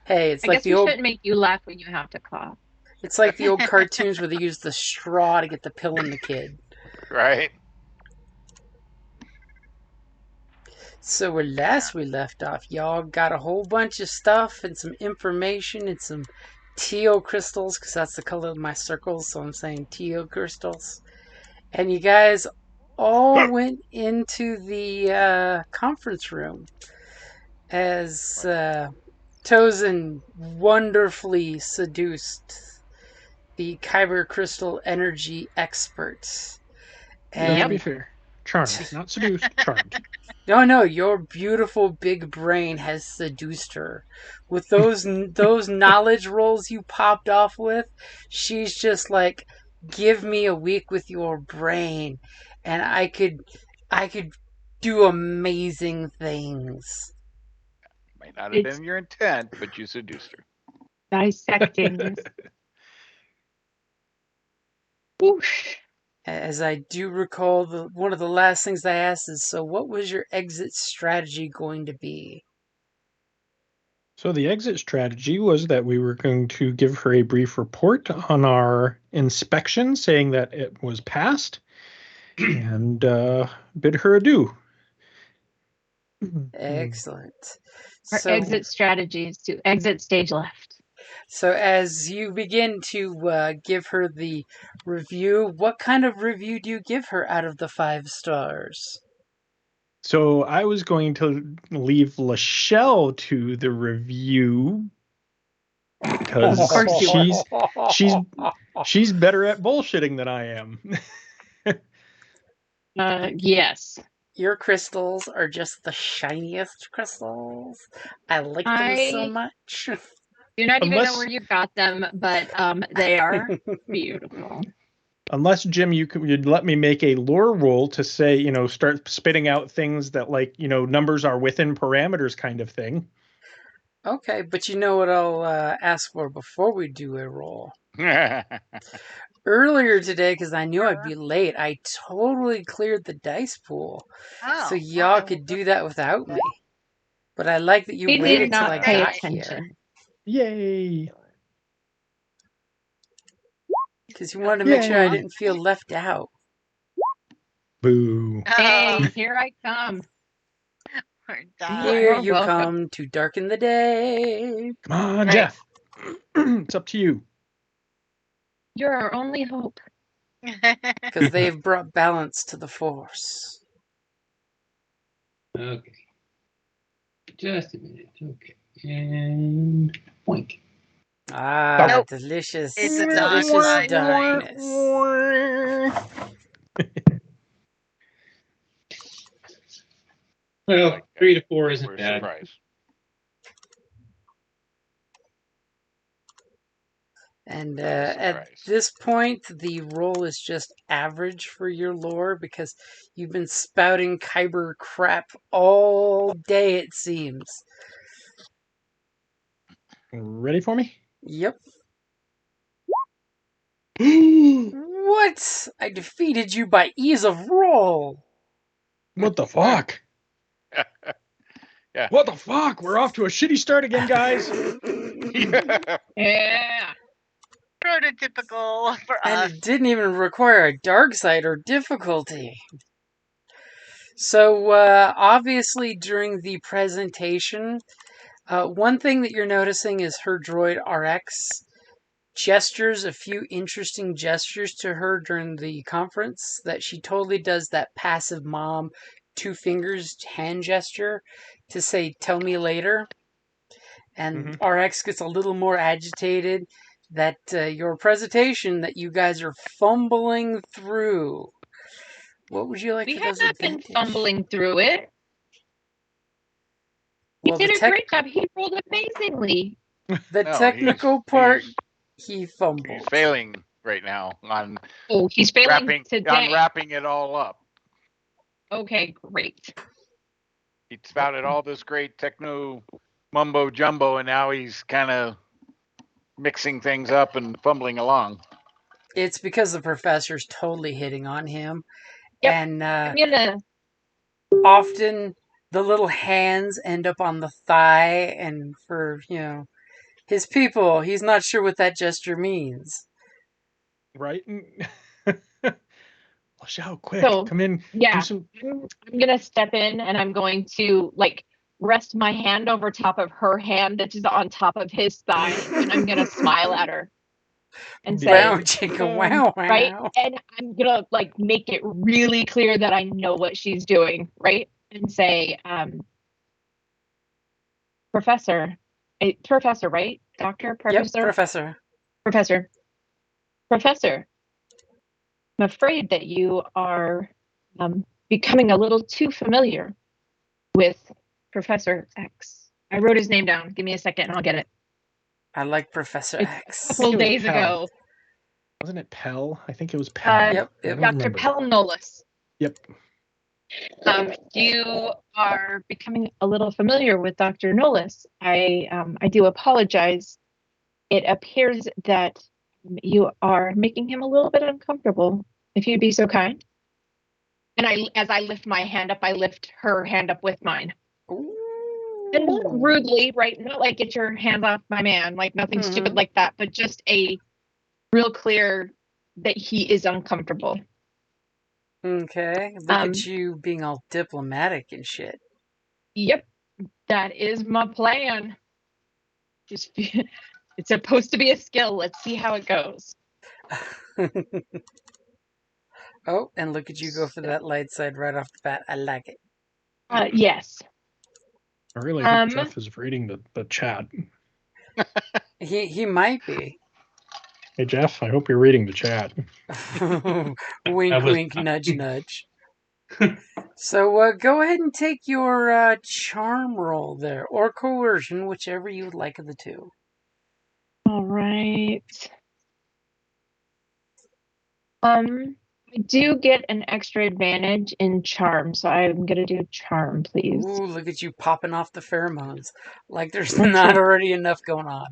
Hey, it's I like guess the we old shouldn't make you laugh when you have to cough. it's like the old cartoons where they use the straw to get the pill in the kid. Right? So where last we left off, y'all got a whole bunch of stuff and some information and some teal crystals, because that's the color of my circles, so I'm saying teal crystals. And you guys all went into the conference room as Tozen wonderfully seduced the Kyber crystal energy expert. Let's be And fair. Charmed, not seduced. Charmed. no, your beautiful big brain has seduced her. With those knowledge rolls you popped off with, she's just like, give me a week with your brain, and I could do amazing things. Might not have It's been your intent, but you seduced her. dissecting. Whoosh. As I do recall, one of the last things I asked is, so what was your exit strategy going to be? So the exit strategy was that we were going to give her a brief report on our inspection, saying that it was passed, and bid her adieu. Excellent. Our So, exit strategy is to exit stage left. so as you begin to give her the review, what kind of review do you give her out of the 5 stars? So I was going to leave Lachelle to the review because Of course you were. she's better at bullshitting than I am. Yes. Your crystals are just the shiniest crystals. I like them so I much. do not even know unless where you got them, but they are beautiful. unless Jim, you'd let me make a lore roll to say, start spitting out things that like, numbers are within parameters kind of thing. Okay, but you know what I'll ask for before we do a roll? Earlier today, because I knew I'd be late, I totally cleared the dice pool. So y'all could do that without me. But I like that you We did waited till not I pay got here. attention. Yay! Because you wanted to make sure I Yay! didn't feel left out. Boo! Hey, here I come. We're done. Here You're you welcome. come to darken the day. Come on, Right. Jeff. It's up to you. You're our only hope. Because they've brought balance to the force. Okay. Just a minute. Okay. And point. Ah, Nope. delicious, It's a delicious dime. darkness. Well, 3 to 4 We're isn't bad. surprised. And That's a at surprise. this point, the roll is just average for your lore because you've been spouting Kyber crap all day, it seems. Ready for me? Yep. What? I defeated you by ease of roll. What the fuck? Yeah. What the fuck? We're off to a shitty start again, guys. Yeah. Prototypical for And us. it didn't even require a dark side or difficulty. So, obviously, during the presentation, one thing that you're noticing is her droid RX gestures a few interesting gestures to her during the conference that she totally does that passive mom 2 fingers hand gesture to say, tell me later. And RX gets a little more agitated that your presentation that you guys are fumbling through. What would you like We for have those not been advantages? fumbling through it. He Well, did a great job. He rolled amazingly. the No, technical part, he fumbled. He's failing right now on Oh, he's failing today. wrapping it all up. Okay, great. He spouted all this great techno mumbo jumbo, and now he's kind of mixing things up and fumbling along. It's because the professor's totally hitting on him. Yep. And I'm gonna often the little hands end up on the thigh, and for, his people, he's not sure what that gesture means. Right? Michelle, quick, So, come in. yeah. Do some... I'm going to step in and I'm going to rest my hand over top of her hand that is on top of his thigh, and I'm going to smile at her and say, Wow, chicka, wow, right? wow. And I'm going to make it really clear that I know what she's doing, right? And say, Professor, right? Doctor, Professor? Yep, Professor. Professor, I'm afraid that you are becoming a little too familiar with Professor X. I wrote his name down. Give me a second and I'll get it. I like Professor It's X. a couple days Pell. ago. Wasn't it Pell? I think it was Pell. Yep. I don't Dr. remember. Pell Nolis. Yep. You are becoming a little familiar with Dr. Nolis. I do apologize. It appears that you are making him a little bit uncomfortable. If you'd be so kind. And as I lift my hand up, I lift her hand up with mine. Ooh. And not rudely, right? Not like get your hands off my man, like nothing stupid like that, but just a real clear that he is uncomfortable. Okay, look at you being all diplomatic and shit. Yep, that is my plan. It's supposed to be a skill. Let's see how it goes. Oh, and look at you go for that light side right off the bat. I like it. Yes. I really hope Jeff is reading the chat. He might be. Hey, Jeff, I hope you're reading the chat. Wink, wink, nudge, nudge. So go ahead and take your charm roll there, or coercion, whichever you would like of the two. All right. I do get an extra advantage in charm, so I'm gonna do charm, please. Ooh, look at you popping off the pheromones. Like there's not already enough going on.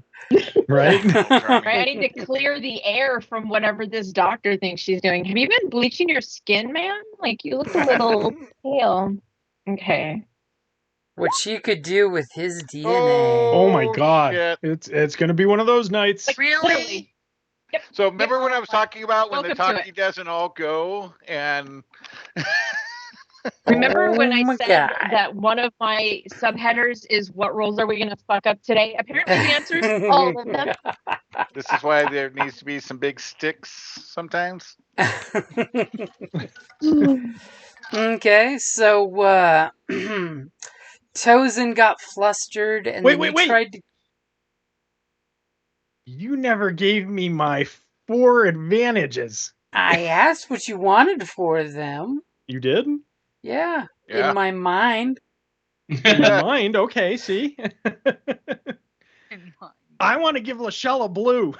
Right? Right, I need to clear the air from whatever this doctor thinks she's doing. Have you been bleaching your skin, man? Like, you look a little pale. Okay. What she could do with his DNA. Oh my God. Shit. It's going to be one of those nights. Like, Really? Yep. So remember when I was talking about when the Welcome to talkie doesn't all go and Remember when I my said God. that one of my subheaders is what roles are we going to fuck up today? Apparently the answer is all of them. this is why there needs to be some big sticks sometimes. Okay, so Tozen got flustered and Wait. tried to. You never gave me my 4 advantages. I asked what you wanted for them. You did? Yeah, Yeah. in my mind. In my mind, okay, see? I want to give Lachelle a blue.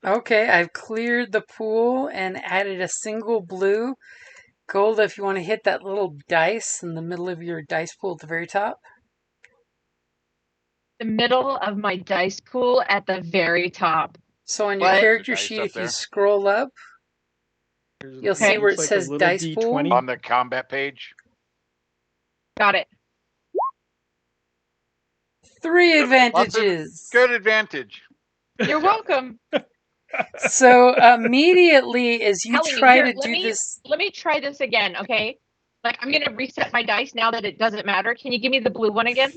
Okay, I've cleared the pool and added a single blue. Golda, if you want to hit that little dice in the middle of your dice pool at the very top. The middle of my dice pool at the very top. So on your What? character There's a dice sheet, up if you there. scroll up, you'll see where it Looks like a says little dice D20. pool. On the combat page. Got it. 3 Lots of advantages. Good advantage. You're welcome. So immediately as you Telling try here, to do this, let me try this again, okay? Like, I'm going to reset my dice now that it doesn't matter. Can you give me the blue one again?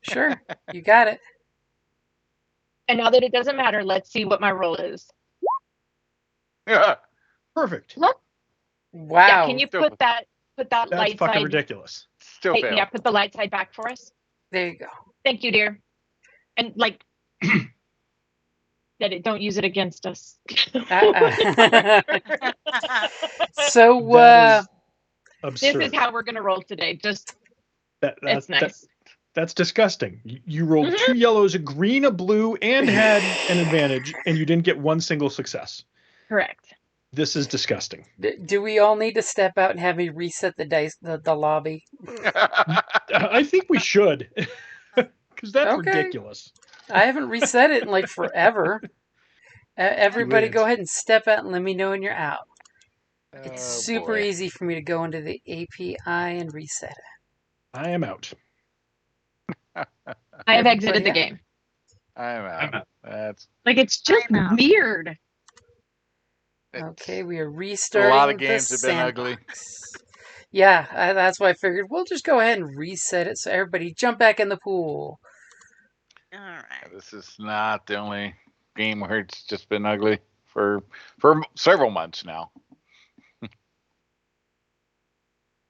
sure, you got it. And now that it doesn't matter, let's see what my roll is. Yeah. Perfect. Wow. Yeah, can you Still- put that That's light fucking side? ridiculous. Still Hey, fail. yeah, put the light side back for us. There you go. Thank you, dear. And that it don't use it against us. So That is This absurd. is how we're gonna roll today. Just it's nice. That's disgusting. You rolled 2 yellows, a green, a blue, and had an advantage, and you didn't get one single success. Correct. This is disgusting. do we all need to step out and have me reset the dice, the lobby? I think we should, because that's Okay. ridiculous. I haven't reset it in like forever. Everybody Weird. go ahead and step out and let me know when you're out. It's Oh super boy. easy for me to go into the API and reset it. I am out. I have exited the Everybody out? game. I'm I'm out. out. That's Like, it's just I'm out. weird. Okay, we are a restarting lot of the games have been ugly. sandbox. Yeah, that's why I figured we'll just go ahead and reset it so everybody jump back in the pool. All right. This is not the only game where it's just been ugly for several months now.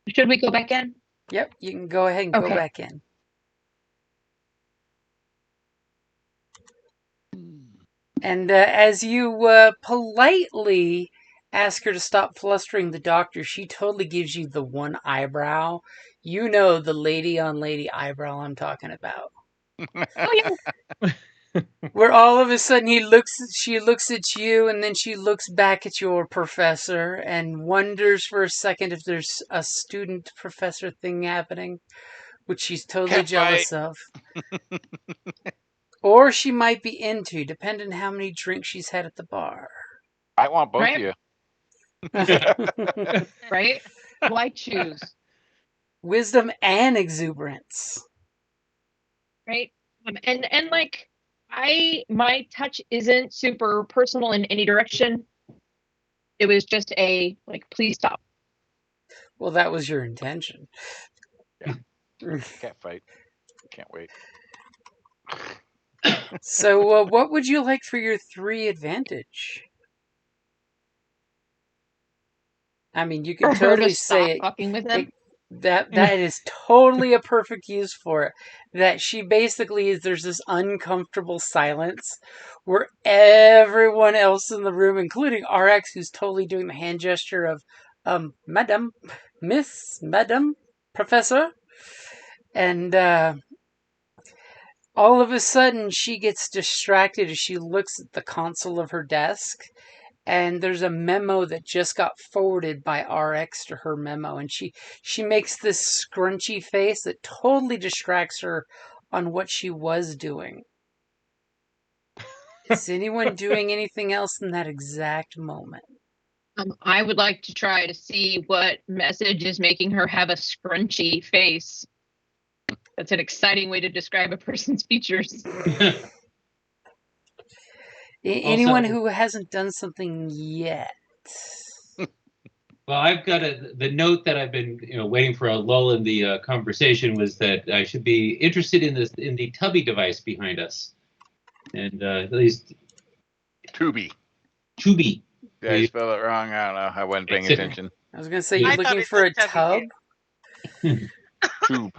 Should we go back in? Yep, you can go ahead and go Okay. back in. And as you politely ask her to stop flustering the doctor, she totally gives you the one eyebrow. You know the lady on lady eyebrow I'm talking about. Oh, yeah. Where all of a sudden she looks at you, and then she looks back at your professor and wonders for a second if there's a student professor thing happening, which she's totally Cat fight. jealous of. Or she might be into, depending on how many drinks she's had at the bar. I want both Right. of you. Right? Why choose? Wisdom and exuberance. Right? And like, my touch isn't super personal in any direction. It was just a, like, please stop. Well, that was your intention. Cat fight. Can't wait. So, what would you like for your 3 advantage? I mean, you For can her to totally stop say it. fucking with him. That is totally a perfect use for it. That she basically is, there's this uncomfortable silence where everyone else in the room, including RX, who's totally doing the hand gesture of, Madam, Miss, Madam, Professor, and all of a sudden she gets distracted as she looks at the console of her desk, and there's a memo that just got forwarded by RX to her memo, and she makes this scrunchy face that totally distracts her on what she was doing. Is anyone doing anything else in that exact moment? I would like to try to see what message is making her have a scrunchy face. That's an exciting way to describe a person's features. Anyone who hasn't done something yet? Well, I've got the note that I've been, waiting for a lull in the conversation was that I should be interested in the tubby device behind us, and at least Tubi. Tubi. Did I spell it wrong? I don't know. I wasn't paying attention. I was going to say, you're I thought looking it for a said tubby tub? Tube.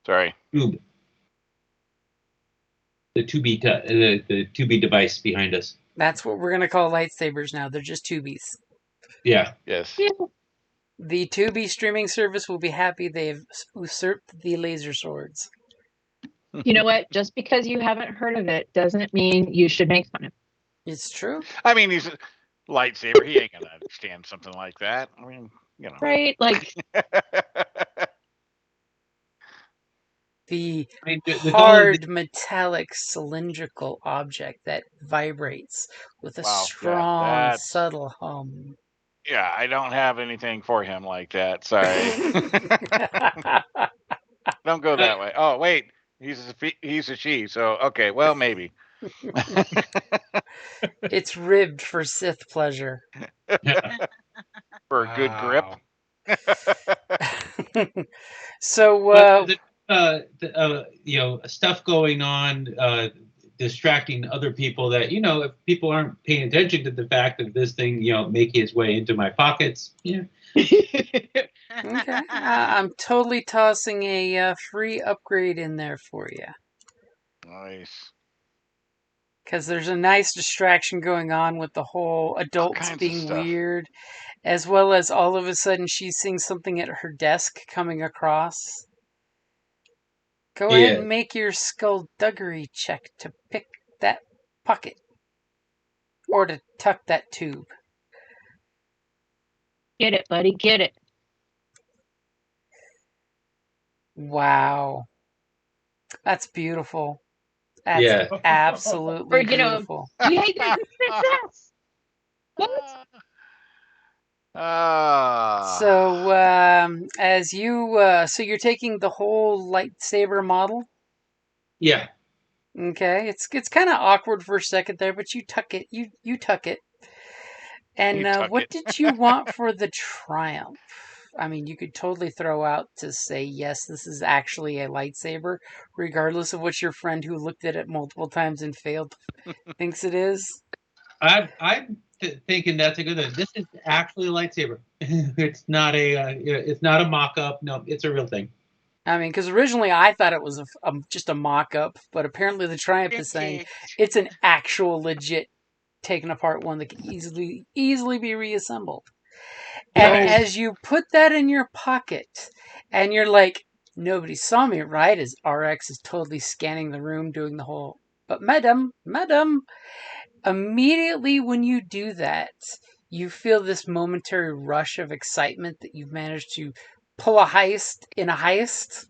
Sorry. Tube. The Tubi, the Tubi device behind us. That's what we're going to call lightsabers now. They're just tubies. Yeah. Yes. The Tubi streaming service will be happy they've usurped the laser swords. You know what? Just because you haven't heard of it doesn't mean you should make fun of it. It's true. I mean, he's a lightsaber. He ain't gonna understand something like that. I mean, Right? Like, The I mean, with all of hard, metallic, cylindrical object that vibrates with a Wow, yeah, strong, that's- subtle hum. Yeah, I don't have anything for him like that. Sorry. Don't go that way. Oh, wait. He's a she. So, okay. Well, maybe. It's ribbed for Sith pleasure. For a good grip. So, stuff going on, distracting other people that, if people aren't paying attention to the fact of this thing, making its way into my pockets. Yeah. okay. I'm totally tossing a free upgrade in there for you. Nice. Because there's a nice distraction going on with the whole adults kinds of being stuff. weird, as well as all of a sudden she's seeing something at her desk coming across. Go ahead and make your skullduggery check to pick that pocket. Or to tuck that tube. get it, buddy, get it. Wow. That's beautiful. That's absolutely Or, beautiful. We hate that success. What? Ah. So as you so you're taking the whole lightsaber model. Yeah. Okay, it's kind of awkward for a second there, but you tuck it. You tuck it. And You tuck what it. did you want for the triumph? I mean, you could totally throw out to say, yes, this is actually a lightsaber, regardless of what your friend who looked at it multiple times and failed thinks it is. I'm thinking that's a good thing. This is actually a lightsaber. It's not a mock-up. No, it's a real thing. I mean, because originally I thought it was just a mock-up, but apparently the Triumph is saying it's an actual legit taken apart one that can easily be reassembled. And as you put that in your pocket, and you're like, nobody saw me, right? As RX is totally scanning the room, doing the whole, but madam, immediately when you do that, you feel this momentary rush of excitement that you've managed to pull a heist in a heist.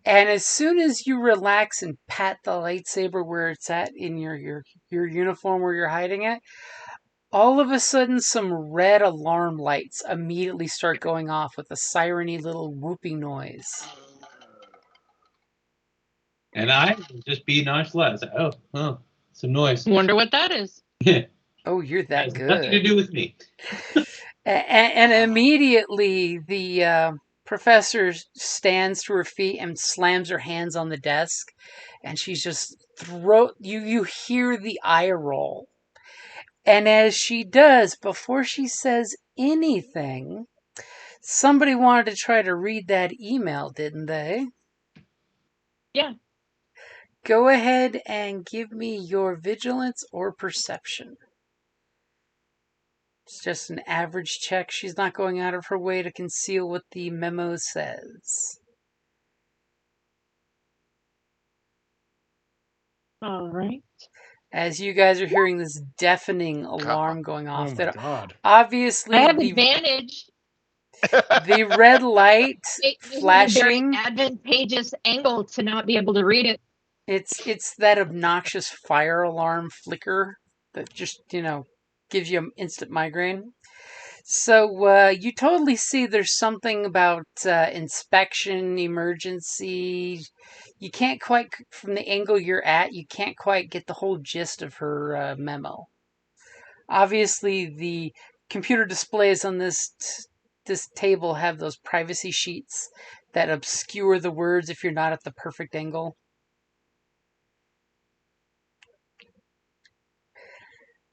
And as soon as you relax and pat the lightsaber where it's at in your uniform where you're hiding it, all of a sudden some red alarm lights immediately start going off with a siren-y little whooping noise. And I just be nonchalant. Oh, some noise. Wonder what that is. Oh, you're that Has good. nothing to do with me. And immediately the professor stands to her feet and slams her hands on the desk, and she's just you hear the eye roll. And as she does, before she says anything, somebody wanted to try to read that email, didn't they? Yeah. Go ahead and give me your vigilance or perception. It's just an average check. She's not going out of her way to conceal what the memo says. All right. As you guys are hearing this deafening alarm going off, Oh my that god. obviously I have advantage. the red light It gives me a flashing, very advantageous angle to not be able to read it. it's that obnoxious fire alarm flicker that just, gives you an instant migraine. So you totally see there's something about inspection, emergency. You can't quite, from the angle you're at, you can't quite get the whole gist of her memo. Obviously, the computer displays on this table have those privacy sheets that obscure the words if you're not at the perfect angle.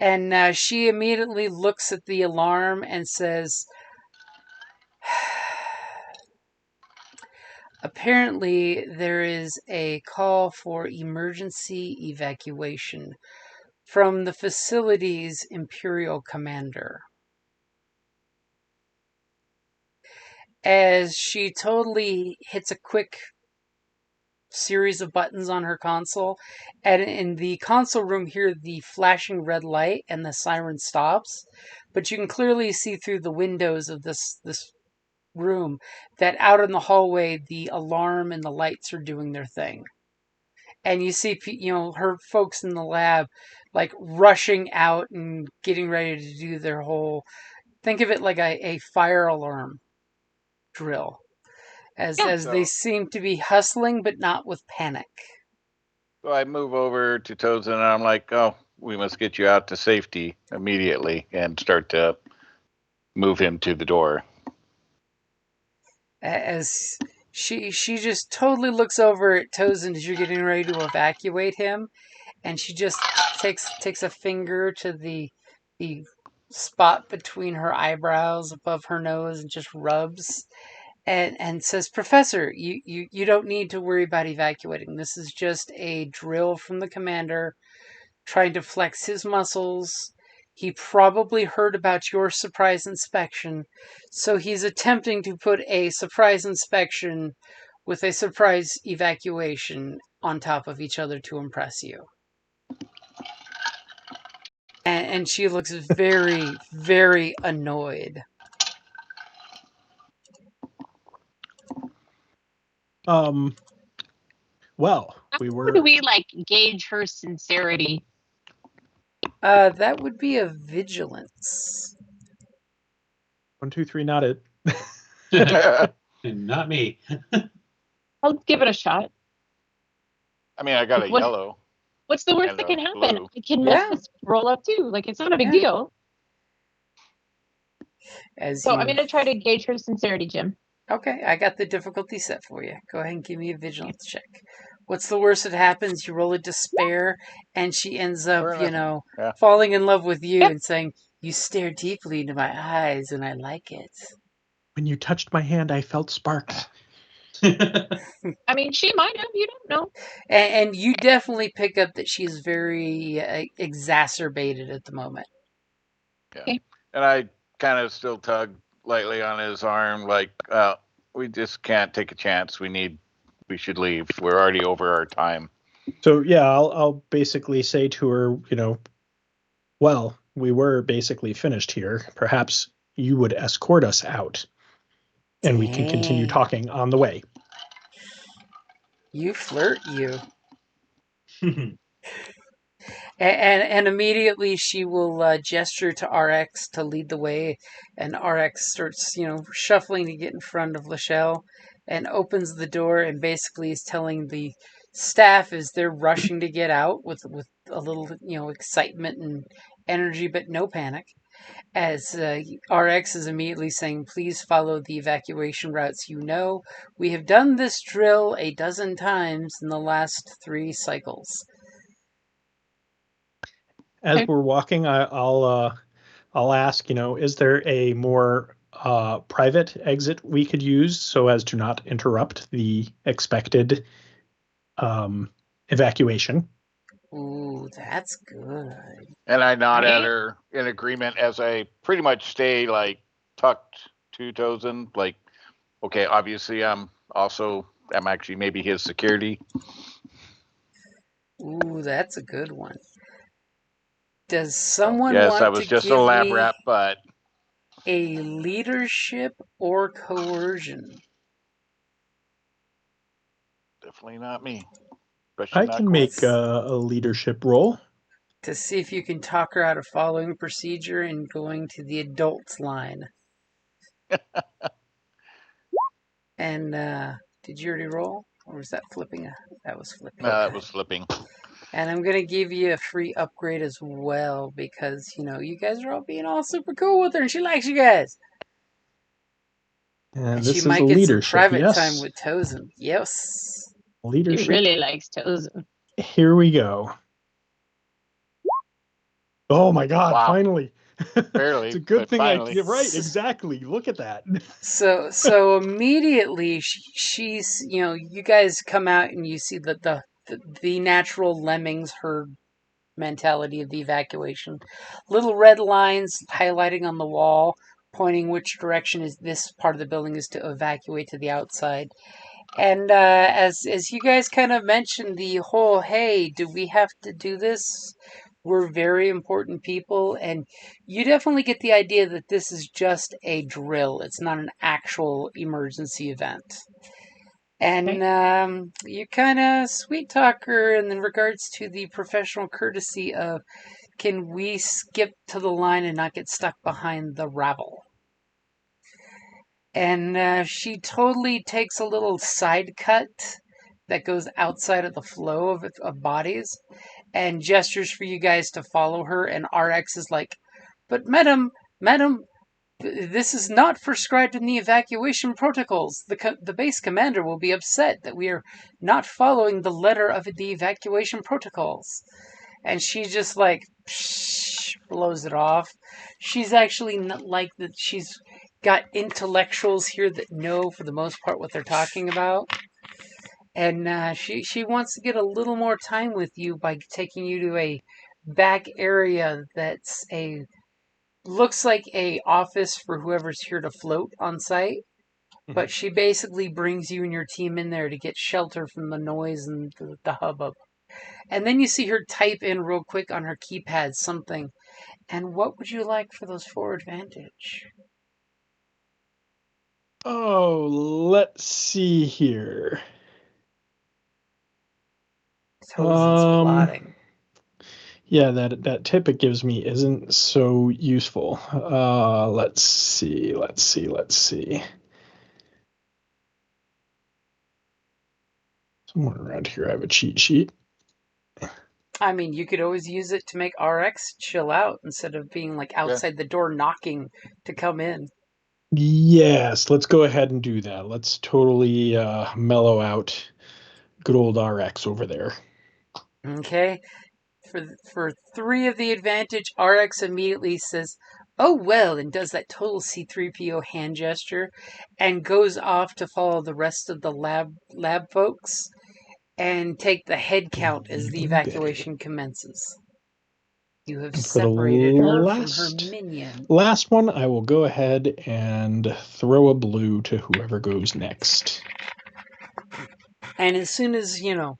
And she immediately looks at the alarm and says, apparently there is a call for emergency evacuation from the facility's Imperial commander. As she totally hits a quick series of buttons on her console, and in the console room here, the flashing red light and the siren stops, but you can clearly see through the windows of this room that out in the hallway the alarm and the lights are doing their thing, and you see her folks in the lab like rushing out and getting ready to do their whole, think of it like a fire alarm drill, as they seem to be hustling but not with panic. So I move over to Tozen and I'm like, oh, we must get you out to safety immediately, and start to move him to the door. As she just totally looks over at Tozen as you're getting ready to evacuate him, and she just takes a finger to the spot between her eyebrows above her nose and just rubs and says, Professor, you don't need to worry about evacuating. This is just a drill from the commander trying to flex his muscles. He probably heard about your surprise inspection, so he's attempting to put a surprise inspection with a surprise evacuation on top of each other to impress you. And she looks very, very annoyed. Well, How we do were. we gauge her sincerity? That would be a vigilance. 1, 2, 3, not it. Not me. I'll give it a shot. I mean, I got a yellow. What's the worst And that a can happen? blue. I can mess Yeah. this roll up too. Like, it's not a big Yeah. deal. As So you... I'm going to try to gauge her sincerity, Jim. Okay, I got the difficulty set for you. Go ahead and give me a vigilance check. What's the worst that happens? You roll a despair, and she ends up, Yeah. falling in love with you Yep. and saying, "You stare deeply into my eyes, and I like it." When you touched my hand, I felt sparks. I mean, she might have. You don't know. And you definitely pick up that she's very exacerbated at the moment. Yeah. Okay. And I kind of still tug lightly on his arm, like, we just can't take a chance. We should leave. We're already over our time. So yeah, I'll basically say to her, well, we were basically finished here. Perhaps you would escort us out, and we can continue Dang. talking on the way. You flirt, you. And immediately she will gesture to RX to lead the way, and RX starts, shuffling to get in front of Lachelle, and opens the door and basically is telling the staff as they're rushing to get out with a little, excitement and energy, but no panic. As RX is immediately saying, "Please follow the evacuation routes you know. We have done this drill a dozen times in the last 3 cycles." As Okay. we're walking, I'll ask, is there a more private exit we could use so as to not interrupt the expected evacuation? Ooh, that's good. And I nod at Right. her in agreement as I pretty much stay like tucked 2 toes in. Like, okay, obviously I'm actually maybe his security. Ooh, that's a good one. Does someone Yes, I want to was just a give lab me rat, but a leadership or coercion? definitely not me. Especially I not can make coercion. a leadership roll. To see if you can talk her out of following procedure and going to the adults line. And did you already roll? Or was that flipping? That was flipping. That was flipping. And I'm going to give you a free upgrade as well because, you guys are all being all super cool with her and she likes you guys. And This she is might get some leadership. private time Yes, with Tozen. Yes. He leadership. really likes Tozen. Here we go. Oh my God! Wow. Finally, Barely, it's a good but thing finally. right. Exactly. Look at that. So immediately she's, you guys come out and you see that the natural lemmings herd mentality of the evacuation. Little red lines highlighting on the wall, pointing which direction is this part of the building is to evacuate to the outside. And as you guys kind of mentioned, the whole, hey, do we have to do this? We're very important people, and you definitely get the idea that this is just a drill. It's not an actual emergency event. And you kind of sweet talk her in regards to the professional courtesy of, can we skip to the line and not get stuck behind the rabble? And she totally takes a little side cut that goes outside of the flow of bodies and gestures for you guys to follow her. And RX is like, "But madam, this is not prescribed in the evacuation protocols. The base commander will be upset that we are not following the letter of the evacuation protocols." And she just like blows it off. She's actually not like that. She's got intellectuals here that know for the most part what they're talking about, and she wants to get a little more time with you by taking you to a back area that's a looks like a office for whoever's here to float on site. But she basically brings you and your team in there to get shelter from the noise and the hubbub. And then you see her type in real quick on her keypad something. "And what would you like for those 4 advantage?" Oh, let's see here. Tozen's plotting. Yeah, that tip it gives me isn't so useful. Let's see. Somewhere around here I have a cheat sheet. I mean, you could always use it to make RX chill out instead of being like outside the door knocking to come in. Yes, let's go ahead and do that. Let's totally mellow out good old RX over there. Okay. For 3 of the advantage, RX immediately says, "Oh well," and does that total C3PO hand gesture and goes off to follow the rest of the lab folks and take the head count as the evacuation commences. You have For the separated her from her minion. last one, I will go ahead and throw a blue to whoever goes next. And as soon as, you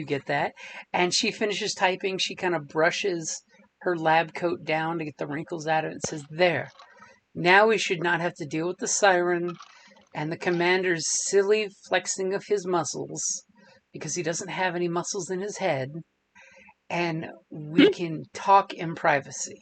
get that, and she finishes typing, she kind of brushes her lab coat down to get the wrinkles out of it and says, "There. Now we should not have to deal with the siren and the commander's silly flexing of his muscles, because he doesn't have any muscles in his head, and we can talk in privacy."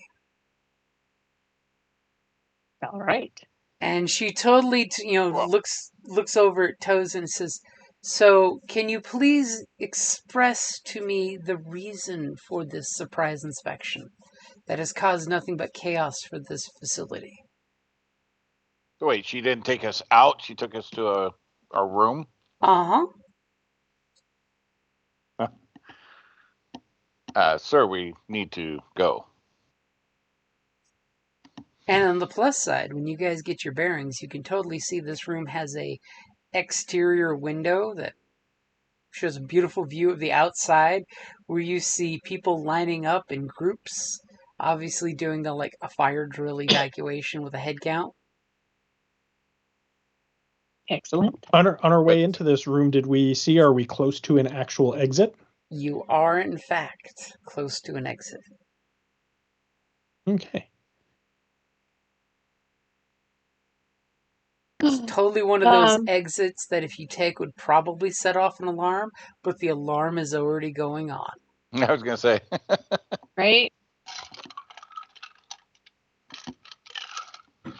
All right. And she totally, looks over at Toes and says, "So, can you please express to me the reason for this surprise inspection that has caused nothing but chaos for this facility?" So wait, she didn't take us out. She took us to a room. Uh-huh. Sir, we need to go. And on the plus side, when you guys get your bearings, you can totally see this room has a exterior window that shows a beautiful view of the outside, where you see people lining up in groups, obviously doing a fire drill evacuation with a head count. Excellent. On our way into this room, did we see, are we close to an actual exit? You are, in fact, close to an exit. Okay. It's totally one of those exits that if you take would probably set off an alarm, but the alarm is already going on. I was going to say. Right?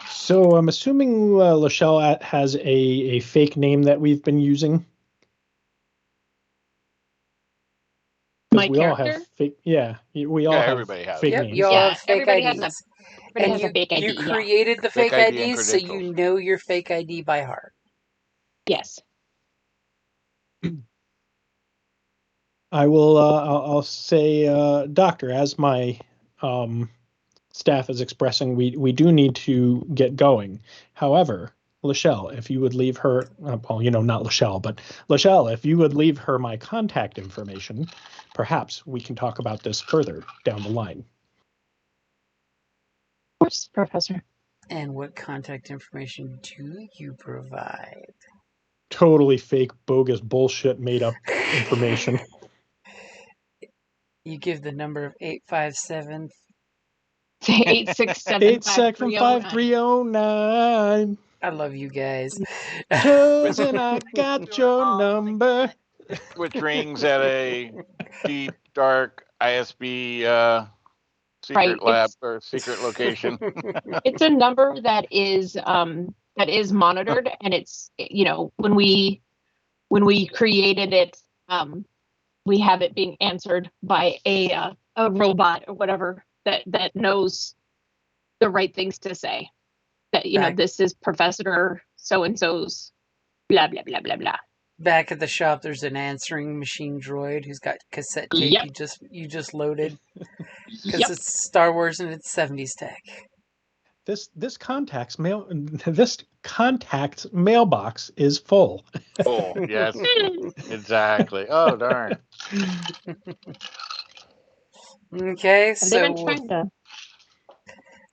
So I'm assuming Lachelle has a fake name that we've been using. My we all character? have fake. Yeah, we all have everybody has. fake Yep, names. you all have fake everybody IDs. has everybody has a fake ID. You created the fake ID and IDs, so you credentials. know your fake ID by heart. Yes. I will. I'll say, Doctor, as my staff is expressing, we do need to get going. However, Lachelle, if you would leave her, not Lachelle, but Lachelle, if you would leave her my contact information, perhaps we can talk about this further down the line. Of course, Professor. And what contact information do you provide? Totally fake, bogus, bullshit, made up information. You give the number of 857. 8675309. I love you guys. Toes and I got your number. Which rings at a deep, dark ISB secret lab or secret location. It's a number that is monitored, and it's when we created it, we have it being answered by a robot or whatever that knows the right things to say. That this is Professor so and so's blah blah blah blah blah. Back at the shop, there's an answering machine droid who's got cassette tape. Yep. You just loaded because it's Star Wars and it's 70s tech. This contact's mailbox is full. Oh, yes. Exactly. Oh, darn. Okay, Have they been trying to?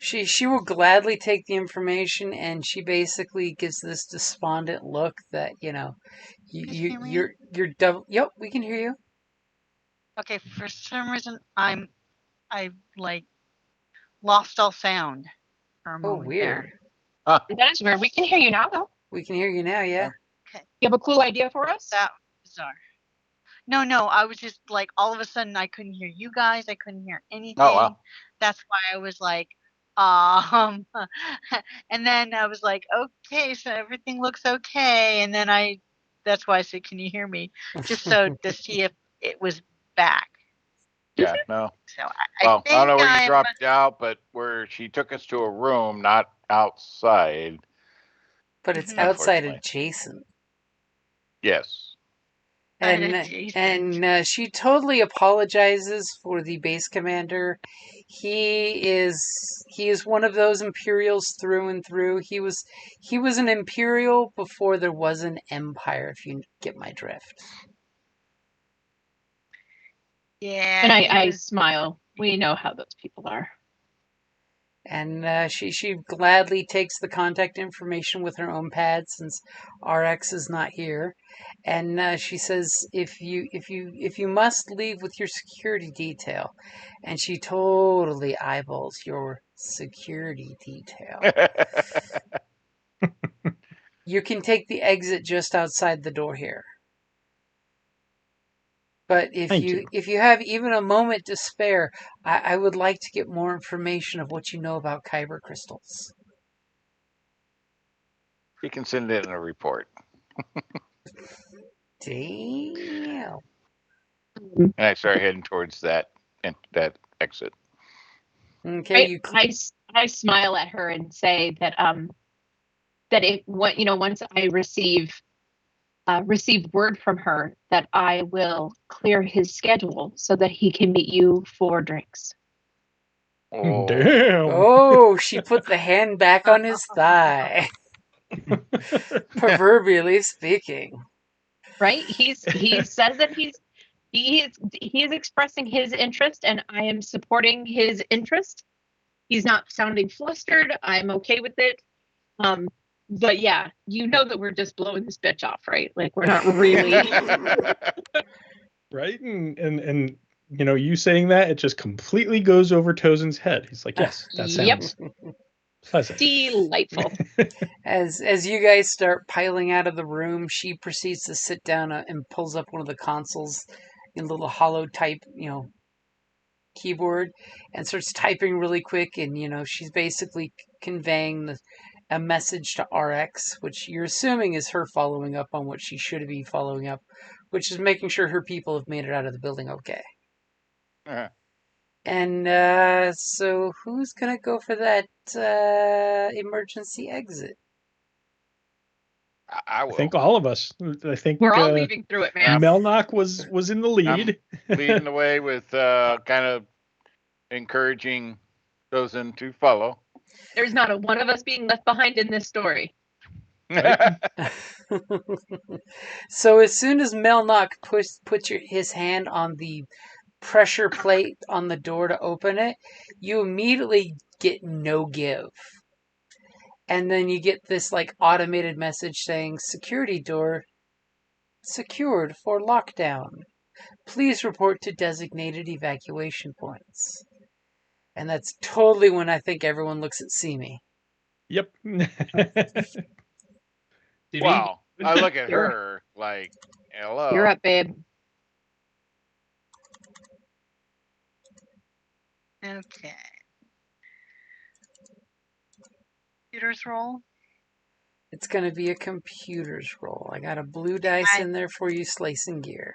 She will gladly take the information, and she basically gives this despondent look that you're double. Yep, we can hear you. Okay, for some reason I lost all sound for a moment. Weird. There. That is weird. We can hear you now, though. We can hear you now, yeah. Okay. You have a clue idea for us? That was bizarre. No, I was just like, all of a sudden I couldn't hear you guys. I couldn't hear anything. Oh, wow. That's why I was like, and then I was like, okay, so everything looks okay. And then that's why I said, can you hear me? Just so to see if it was back. Yeah, no. So I don't know where you I'm- dropped out, but where she took us to a room, not outside. But it's Mhm. outside Unfortunately. adjacent. Yes. And she totally apologizes for the base commander. He is one of those Imperials through and through. He was an Imperial before there was an Empire, if you get my drift. Yeah. And I smile. We know how those people are. And she gladly takes the contact information with her own pad since RX is not here, and she says if you must leave with your security detail, and she totally eyeballs your security detail. You can take the exit just outside the door here. But if you have even a moment to spare, I would like to get more information of what you know about kyber crystals. You can send it in a report. Damn. And I start heading towards that exit. Okay, I smile at her and say that once I receive word from her, that I will clear his schedule so that he can meet you for drinks. Oh. Damn. Oh, she put the hand back on his thigh. Proverbially speaking. Right? He says that he is expressing his interest, and I am supporting his interest. He's not sounding flustered. I'm okay with it. But yeah, you know that we're just blowing this bitch off, right? Like, we're not really. Right? And you saying that, it just completely goes over Tozen's head. He's like, yes, that Yep. sounds pleasant. Delightful. As you guys start piling out of the room, she proceeds to sit down and pulls up one of the consoles in a little hollow type, keyboard, and starts typing really quick. And she's basically conveying a message to RX, which you're assuming is her following up on what she should be following up, which is making sure her people have made it out of the building okay. Uh-huh. And so who's going to go for that emergency exit? I will. I think all of us. I think We're all leaving through it, man. Melnock was in the lead. I'm leading the way with kind of encouraging Tozen to follow. There's not a one of us being left behind in this story. So as soon as Melnock puts his hand on the pressure plate on the door to open it, you immediately get no give. And then you get this automated message saying security door secured for lockdown. Please report to designated evacuation points. And that's totally when I think everyone looks at Simi. Yep. Wow. I look at her like, hello. You're up, babe. Okay. Computers roll. It's going to be a computer's roll. I got a blue dice in there for you, slicing gear.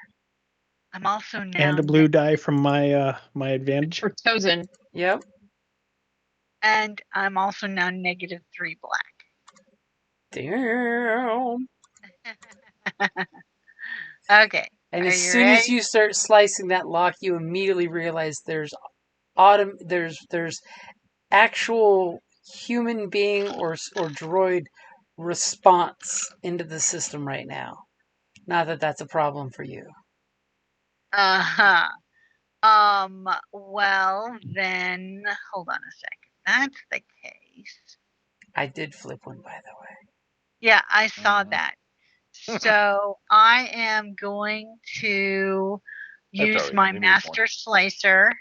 I'm also now and a blue die from my my advantage. For Tozen. Yep. And I'm also now -3 black. Damn. Okay. And Are as you soon as ready? you start slicing that lock, you immediately realize there's actual human being or droid response into the system right now. Not that that's a problem for you. Uh-huh. Well, then, hold on a second. That's the case. I did flip one, by the way. Yeah, I saw that. So I am going to use my master slicer.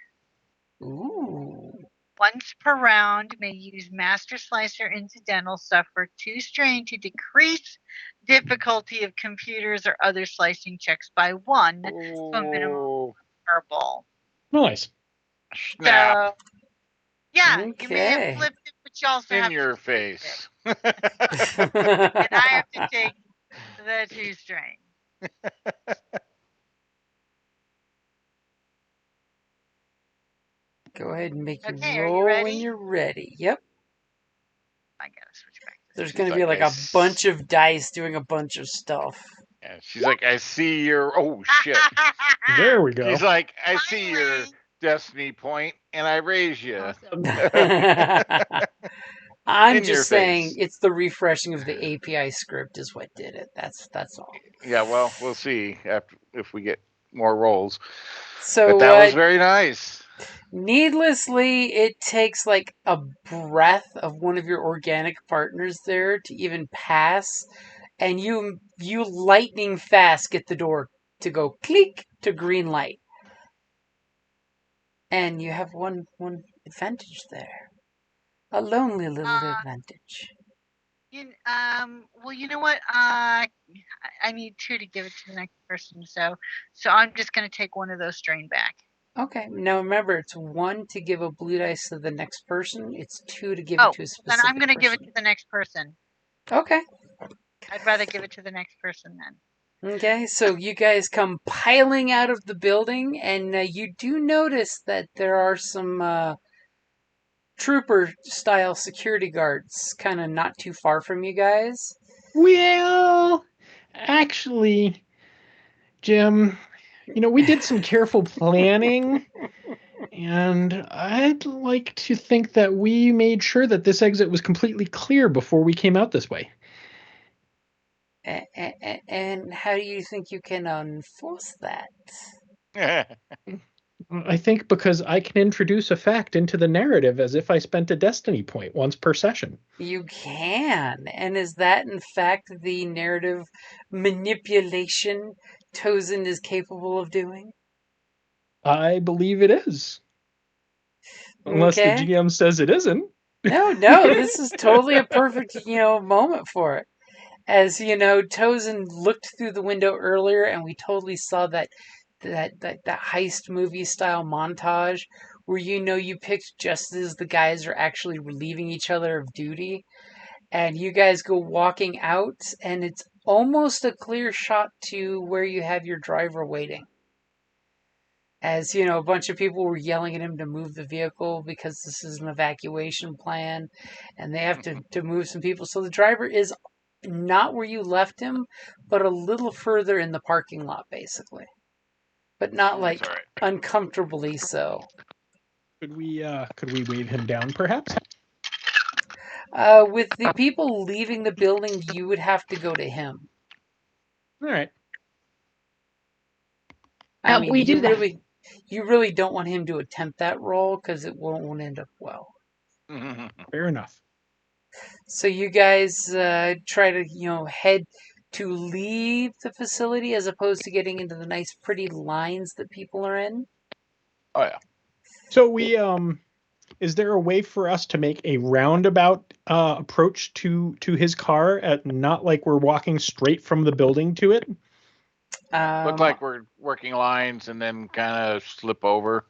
Ooh. Once per round, may use master slicer incidental, suffer 2 strain to decrease difficulty of computers or other slicing checks by 1 to a minimum Oh, purple. Nice. snap So, yeah, you may have Okay. flipped it, but you also in have your to take it. face. And I have to take the 2 strain. Go ahead and make your Okay, are you roll when ready? you're ready. Yep. I gotta switch back to There's She's going to be like, like a bunch of dice doing a bunch of stuff. Yeah, she's like, I see your. Oh shit. There we go. She's like, I see your Finally. destiny point, and I raise you. Awesome. I'm In your just saying face. it's the refreshing of the API script is what did it. That's all. Yeah, well, we'll see after if we get more rolls. So But that was very nice. needlessly, it takes like a breath of one of your organic partners there to even pass, and you lightning fast get the door to go click to green light, and you have one advantage there, a lonely little advantage. Well, you know what? I need 2 to give it to the next person, so I'm just gonna take one of those strain back. Okay, now remember, it's 1 to give a blue dice to the next person. It's 2 to give Oh, it to a then specific I'm gonna give it person. to the next person. Okay. I'd rather give it to the next person then. Okay, so you guys come piling out of the building, and you do notice that there are some trooper-style security guards kind of not too far from you guys. Well, actually, Jim, we did some careful planning, and I'd like to think that we made sure that this exit was completely clear before we came out this way. And how do you think you can enforce that? I think because I can introduce a fact into the narrative as if I spent a destiny point once per session. You can. And is that, in fact, the narrative manipulation Tozen is capable of doing? I believe it is. Unless the Okay. GM says it isn't. No, this is totally a perfect, moment for it. As, Tozen looked through the window earlier and we totally saw that heist movie style montage where you picked just as the guys are actually relieving each other of duty, and you guys go walking out, and it's almost a clear shot to where you have your driver waiting. As a bunch of people were yelling at him to move the vehicle because this is an evacuation plan and they have to move some people. So the driver is not where you left him, but a little further in the parking lot, basically. But not like That's all right. uncomfortably so. Could we wave him down, perhaps? With the people leaving the building, you would have to go to him. All right. I mean, we do that. you really don't want him to attempt that role because it won't end up well. Fair enough. So you guys try to head to leave the facility as opposed to getting into the nice pretty lines that people are in. Oh yeah. So we is there a way for us to make a roundabout approach to his car, at not like we're walking straight from the building to it? Look like we're working lines and then kind of slip over.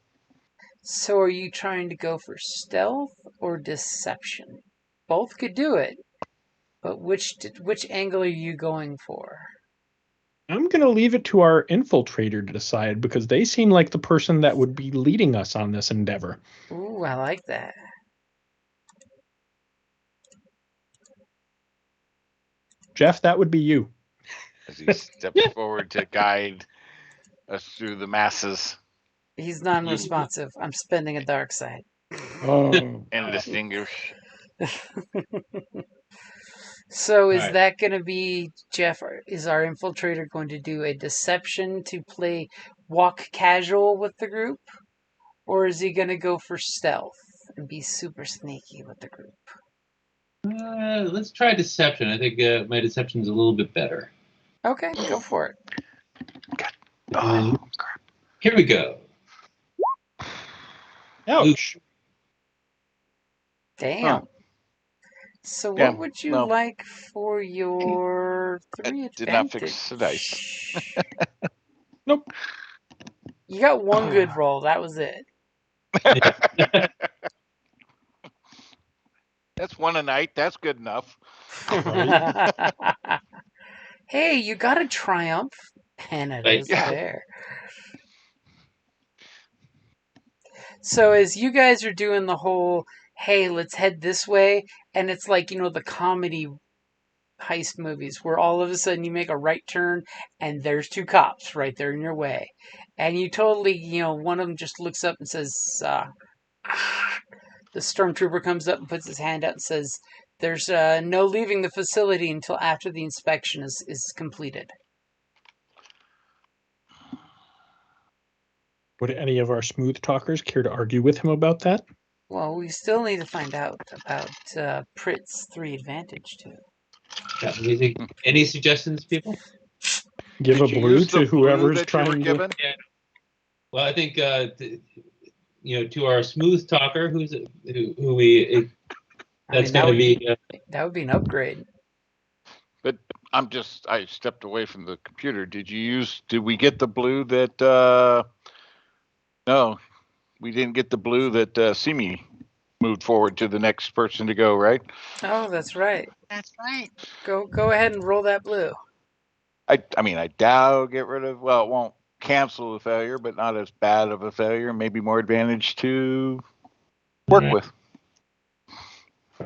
So are you trying to go for stealth or deception? Both could do it, but which angle are you going for? I'm going to leave it to our infiltrator to decide, because they seem like the person that would be leading us on this endeavor. Ooh, I like that. Jeff, that would be you. As he steps forward to guide us through the masses. He's non-responsive. I'm spending a dark side. Oh. And distinguish. So is Right. that going to be, Jeff, is our infiltrator going to do a deception to play walk casual with the group? Or is he going to go for stealth and be super sneaky with the group? Let's try deception. I think my deception's a little bit better. Okay, go for it. And here we go. Ouch. Damn. Huh. So Yeah, what would you well, like for your 3 did not fix the dice. advantage? Nope. You got one good roll. That was it. That's one a night. That's good enough. Hey, you got a triumph, and it Right. is Yeah. fair. So as you guys are doing the whole, hey, let's head this way, and it's like, the comedy heist movies where all of a sudden you make a right turn and there's 2 cops right there in your way. And you totally, one of them just looks up and says, the stormtrooper comes up and puts his hand out and says, there's no leaving the facility until after the inspection is completed. Would any of our smooth talkers care to argue with him about that? Well, we still need to find out about Pritt's 3 advantage, too. Any suggestions, people? Give Did a you blue use the to blue whoever's that you were trying to. given? Well, I think to our smooth talker, who we that's going to be. That would be an upgrade. But I stepped away from the computer. Did we get the blue that, no, we didn't get the blue that Simi moved forward to the next person to go, right? Oh, that's right. That's right. Go ahead and roll that blue. I doubt I'll get rid of, well, it won't cancel the failure, but not as bad of a failure. Maybe more advantage to work with.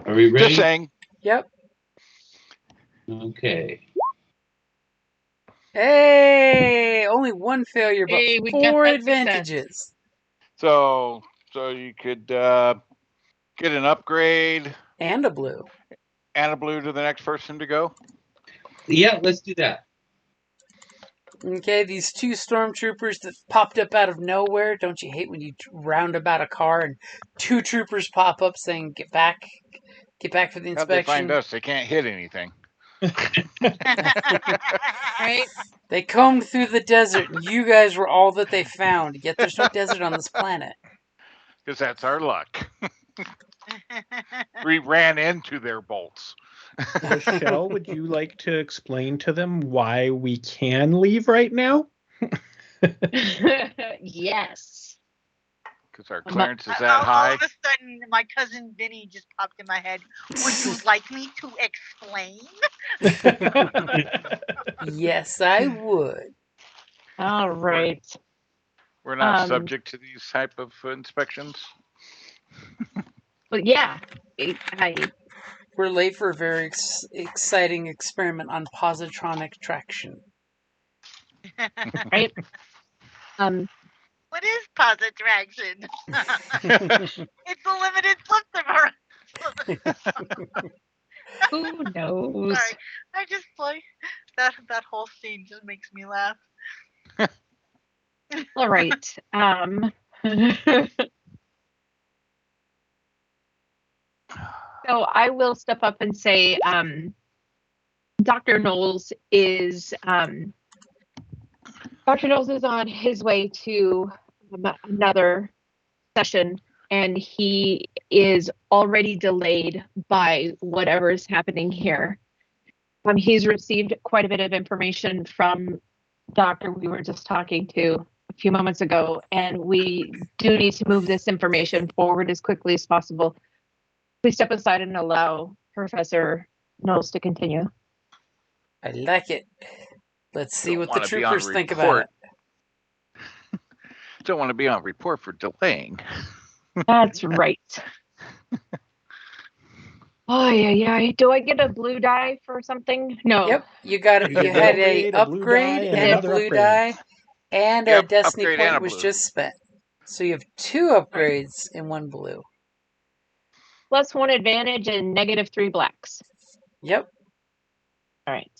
Are we ready? Just saying. Yep. Okay. Hey, only 1 failure, but Hey, we got 4 that success. advantages. So you could get an upgrade And a blue. and a blue to the next person to go. Yeah, let's do that. Okay, these 2 stormtroopers that popped up out of nowhere. Don't you hate when you round about a car and 2 troopers pop up saying, get back for the inspection? How'd they find us? They can't hit anything. Right? They combed through the desert, and you guys were all that they found. Yet there's no desert on this planet. Because that's our luck. We ran into their bolts. Michelle, would you like to explain to them why we can leave right now? Yes. Because our clearance is that all high. of a sudden, my cousin Vinny just popped in my head. Would you like me to explain? Yes, I would. All right. We're not subject to these type of inspections. But yeah, We're late for a very exciting experiment on positronic traction. right. What is positron? It's a limited system. Who knows? Sorry, I just like that whole scene just makes me laugh. All right. So I will step up and say, Dr. Knowles is on his way to another session, and he is already delayed by whatever is happening here. He's received quite a bit of information from Doctor we were just talking to a few moments ago, and we do need to move this information forward as quickly as possible. Please step aside and allow Professor Knowles to continue. I like it. Let's see Don't what the wanna be on troopers think about it. Don't want to be on report for delaying. That's right. Oh yeah. Do I get a blue die for something? No. Yep, you got it. You You get had a a blue die, upgrade and and a another blue upgrade. die, and a Yep, destiny upgrade and point a was blue. just spent. So you have 2 upgrades and 1 blue. Plus 1 advantage and -3 blacks. Yep. All right.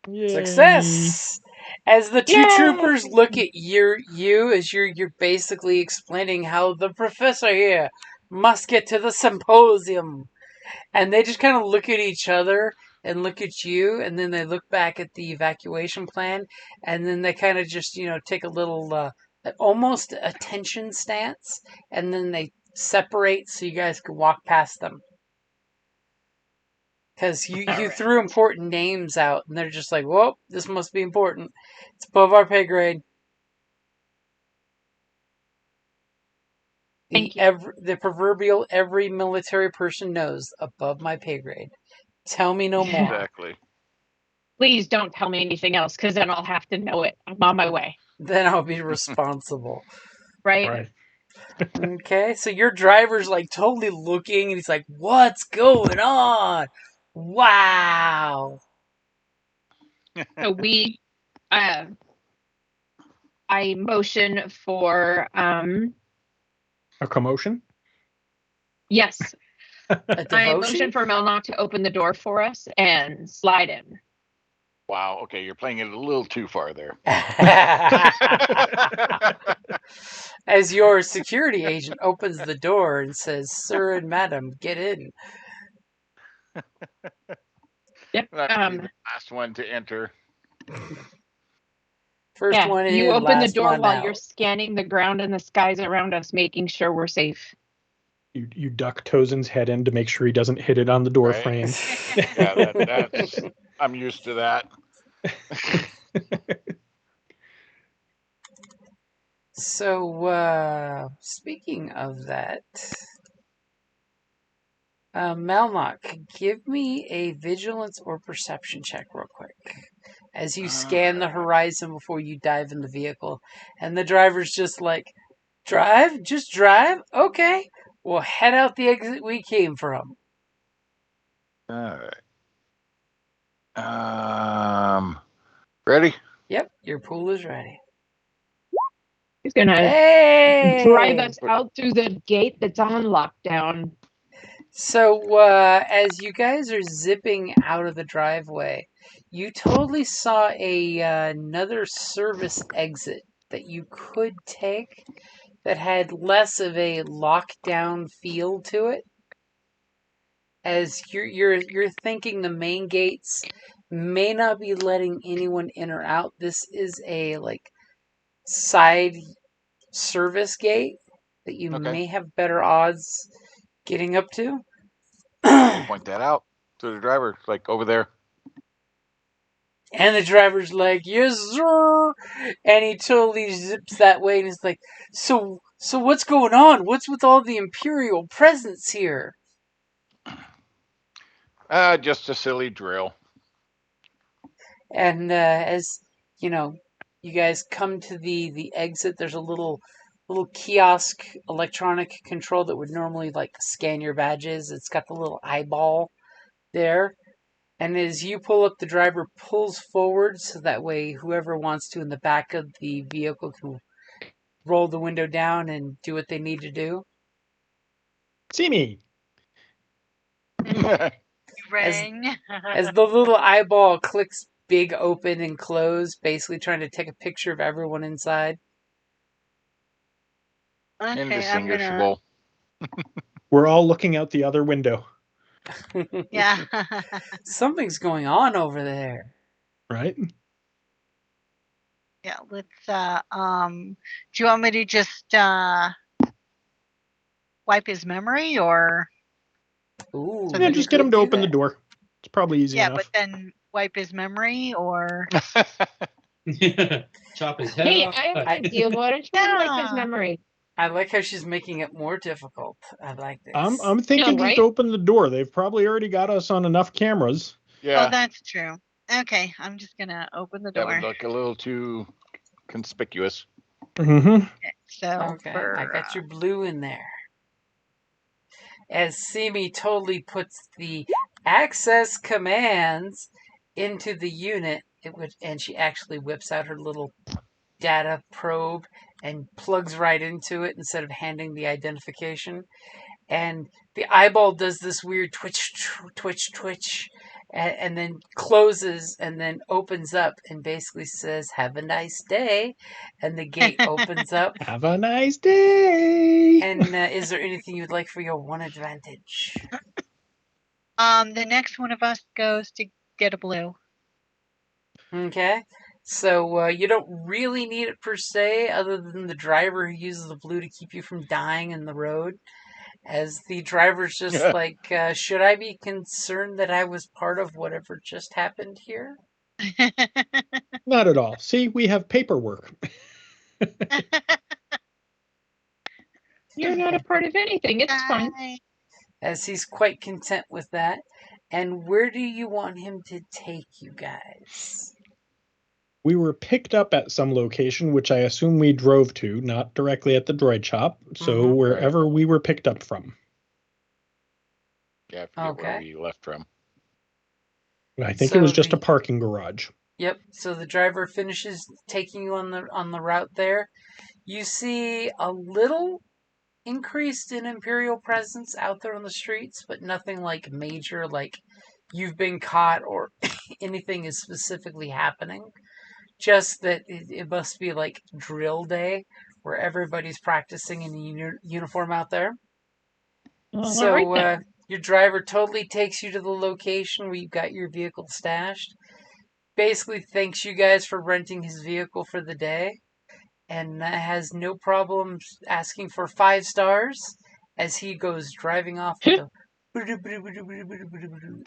Yay. Success! As the 2 Yay! troopers look at you as you're basically explaining how the professor here must get to the symposium. And they just kind of look at each other and look at you, and then they look back at the evacuation plan, and then they kind of just, take a little, almost attention stance, and then they separate so you guys can walk past them. Because you All right. threw important names out, and they're just like, whoa, this must be important. It's above our pay grade. Thank you. The proverbial every military person knows, above my pay grade. Tell me no more. Exactly. Please don't tell me anything else, because then I'll have to know it. I'm on my way. Then I'll be responsible. Right? Right. Okay, so your driver's like totally looking, and he's like, what's going on? Wow. So we, I motion for, A commotion? yes, A I devotion? motion for Melnock to open the door for us and slide in. Wow. Okay, you're playing it a little too far there. As your security agent opens the door and says, "Sir and madam, get in." Yep. I'll be the last one to enter. First one in, you open the last door one while out. you're scanning the ground and the skies around us, making sure we're safe. You duck Tozen's head in to make sure he doesn't hit it on the door Right. frame. Yeah, that's I'm used to that. So, speaking of that, Malnock, give me a vigilance or perception check real quick. As you scan the horizon before you dive in the vehicle. And the driver's just like, drive? Just drive? Okay. We'll head out the exit we came from. All right. Ready? Yep, your pool is ready. He's gonna Hey! drive us out through the gate that's on lockdown. So, as you guys are zipping out of the driveway, you totally saw another service exit that you could take that had less of a lockdown feel to it. As you're thinking the main gates may not be letting anyone in or out. This is a side service gate that you Okay. may have better odds getting up to. Point that out to the driver, like over there. And the driver's like, yes, sir. And he totally zips that way and he's like, so what's going on? What's with all the Imperial presence here? Just a silly drill. And as you guys come to the exit, there's a little kiosk electronic control that would normally scan your badges. It's got the little eyeball there. And as you pull up, the driver pulls forward so that way whoever wants to in the back of the vehicle can roll the window down and do what they need to do. See me. Ring. As the little eyeball clicks big open and close, basically trying to take a picture of everyone inside. Okay, I'm gonna. Indistinguishable. We're all looking out the other window, Yeah. Something's going on over there. right? Yeah. Let's. Do you want me to just wipe his memory, or? Ooh, So Yeah, you just get him to open the door. It's probably easy Yeah, enough. but then wipe his memory, or? Chop his head Hey, off. I have an idea. Why don't you wipe his Yeah. memory? I like how she's making it more difficult. I like this. I'm thinking No, just right? open the door. They've probably already got us on enough cameras. Yeah, Oh, that's true. Okay, I'm just gonna open the that door. would look a little too conspicuous. Mm-hmm. Okay, so Okay, for I got your blue in there. As Simi totally puts the access commands into the unit, and she actually whips out her little data probe and plugs right into it instead of handing the identification. And the eyeball does this weird twitch, twitch, twitch, and then closes and then opens up and basically says, "Have a nice day." And the gate opens up. Have a nice day. And is there anything you'd like for your one advantage? the next one of us goes to get a blue. Okay. So you don't really need it per se, other than the driver who uses the blue to keep you from dying in the road. As the driver's just like, should I be concerned that I was part of whatever just happened here? Not at all. See, we have paperwork. You're not a part of anything. It's fine. Hi. As he's quite content with that. And where do you want him to take you guys? We were picked up at some location, which I assume we drove to, not directly at the droid shop. So Mhm. wherever we were picked up from. Yeah, I forget where Okay. we left from. I think it So was just the- a parking garage. Yep. So the driver finishes taking you on the route there. You see a little increased in Imperial presence out there on the streets, but nothing like major, like you've been caught or anything is specifically happening. Just that it must be like drill day where everybody's practicing in uniform out there. Well, all So right then. your driver totally takes you to the location where you've got your vehicle stashed. Basically thanks you guys for renting his vehicle for the day, and has no problems asking for 5 stars as he goes driving off with a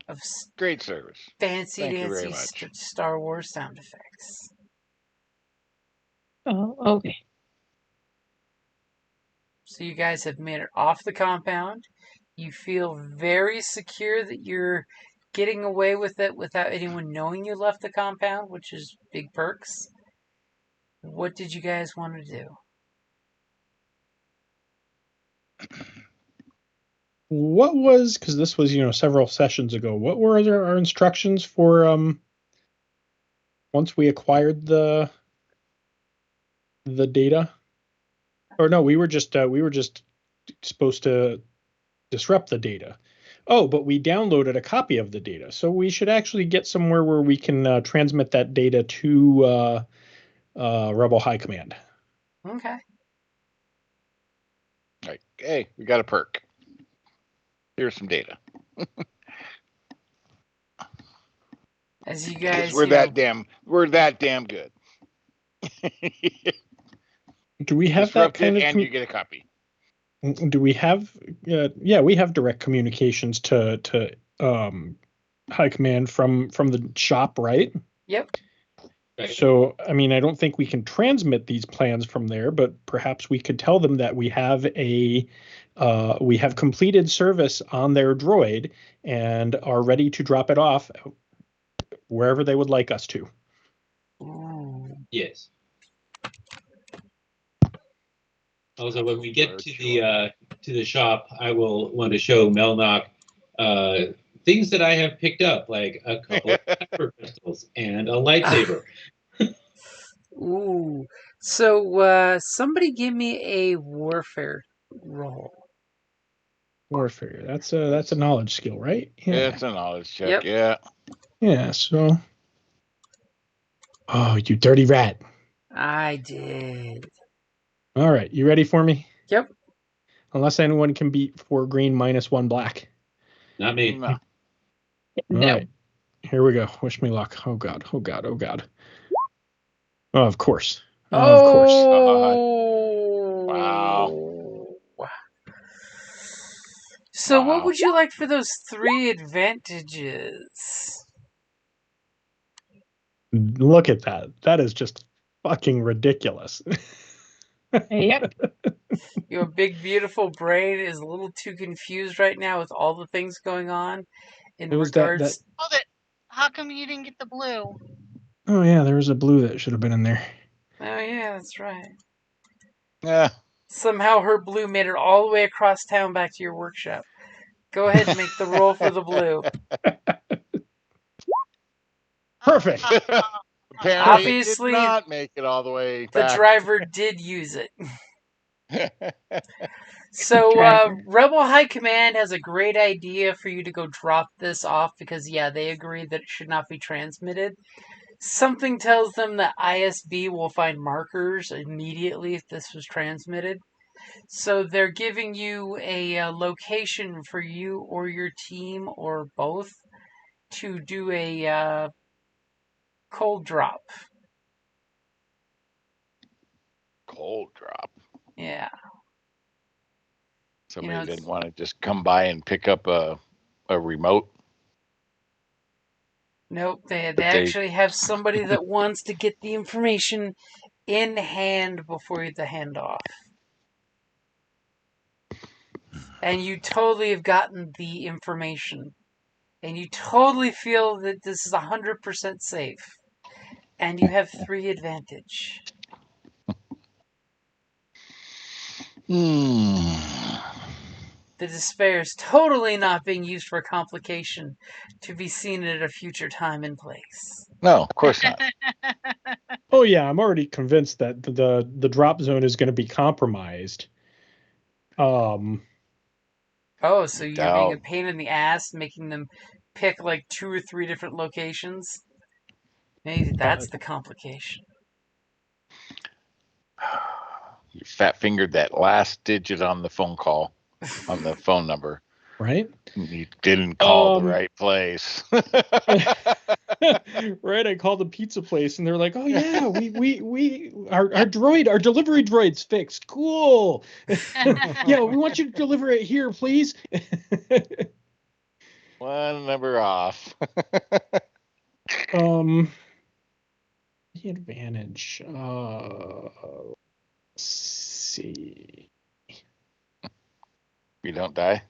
of Great service. fancy Thank you very dancy much. Star Wars sound effects. Oh, okay. So you guys have made it off the compound. You feel very secure that you're getting away with it without anyone knowing you left the compound, which is big perks. What did you guys want to do? What was, because this was, several sessions ago, what were our instructions for once we acquired the data? Or no, we were just supposed to disrupt the data. Oh, but we downloaded a copy of the data, so we should actually get somewhere where we can transmit that data to Rebel High Command. Okay. Like, hey, we got a perk. Here's some data. As you Because guys, we're that damn good. Do we have that Disrupt kind it, of? and you get a copy. Do we have? Yeah, we have direct communications to High Command from the shop, right? Yep. Right. So, I mean, I don't think we can transmit these plans from there, but perhaps we could tell them that we have completed service on their droid and are ready to drop it off wherever they would like us to. Ooh. Yes. Also, when we get to the shop, I will want to show Melnock things that I have picked up, like a couple of pepper crystals and a lightsaber. Ooh. So somebody give me a warfare roll. Warfare. That's a knowledge skill, right? Yeah. It's a knowledge check. Yep. Yeah. Yeah. So. Oh, you dirty rat! I did. All right, you ready for me? Yep. Unless anyone can beat 4 green minus 1 black. Not me. No. All No. right, here we go. Wish me luck. Oh God. Oh God. Oh God. Oh, of course. Oh, of course. Oh. Wow. So what Wow. would you like for those 3 advantages? Look at that. That is just fucking ridiculous. Yep. Your big beautiful brain is a little too confused right now with all the things going on in It was regards. Hold it. How come you didn't get the blue? Oh yeah, there was a blue that should have been in there. Oh yeah, that's right. Yeah. Somehow her blue made it all the way across town back to your workshop. Go ahead and make the roll for the blue. Perfect. Apparently, Obviously, it did not make it all the way the back. driver did use it. So, Driver. Rebel High Command has a great idea for you to go drop this off because, yeah, they agree that it should not be transmitted. Something tells them that ISB will find markers immediately if this was transmitted. So they're giving you a location for you or your team or both to do a cold drop. Cold drop. Yeah. Somebody didn't want to just come by and pick up a remote. Nope, they actually have somebody that wants to get the information in hand before the handoff. And you totally have gotten the information. And you totally feel that this is 100% safe. And you have 3 advantage. The despair is totally not being used for complication to be seen at a future time and place. No, of course not. Oh yeah, I'm already convinced that the drop zone is going to be compromised. Oh, so you're being a pain in the ass, making them pick like 2 or 3 different locations? Maybe that's the complication. You fat fingered that last digit on the phone call, on the phone number. Right? You didn't call the right place. Right, I called the pizza place and they're like, "Oh yeah, our delivery droid's fixed. Cool. Yeah, we want you to deliver it here, please." One number off. The advantage. Let's see. You don't die.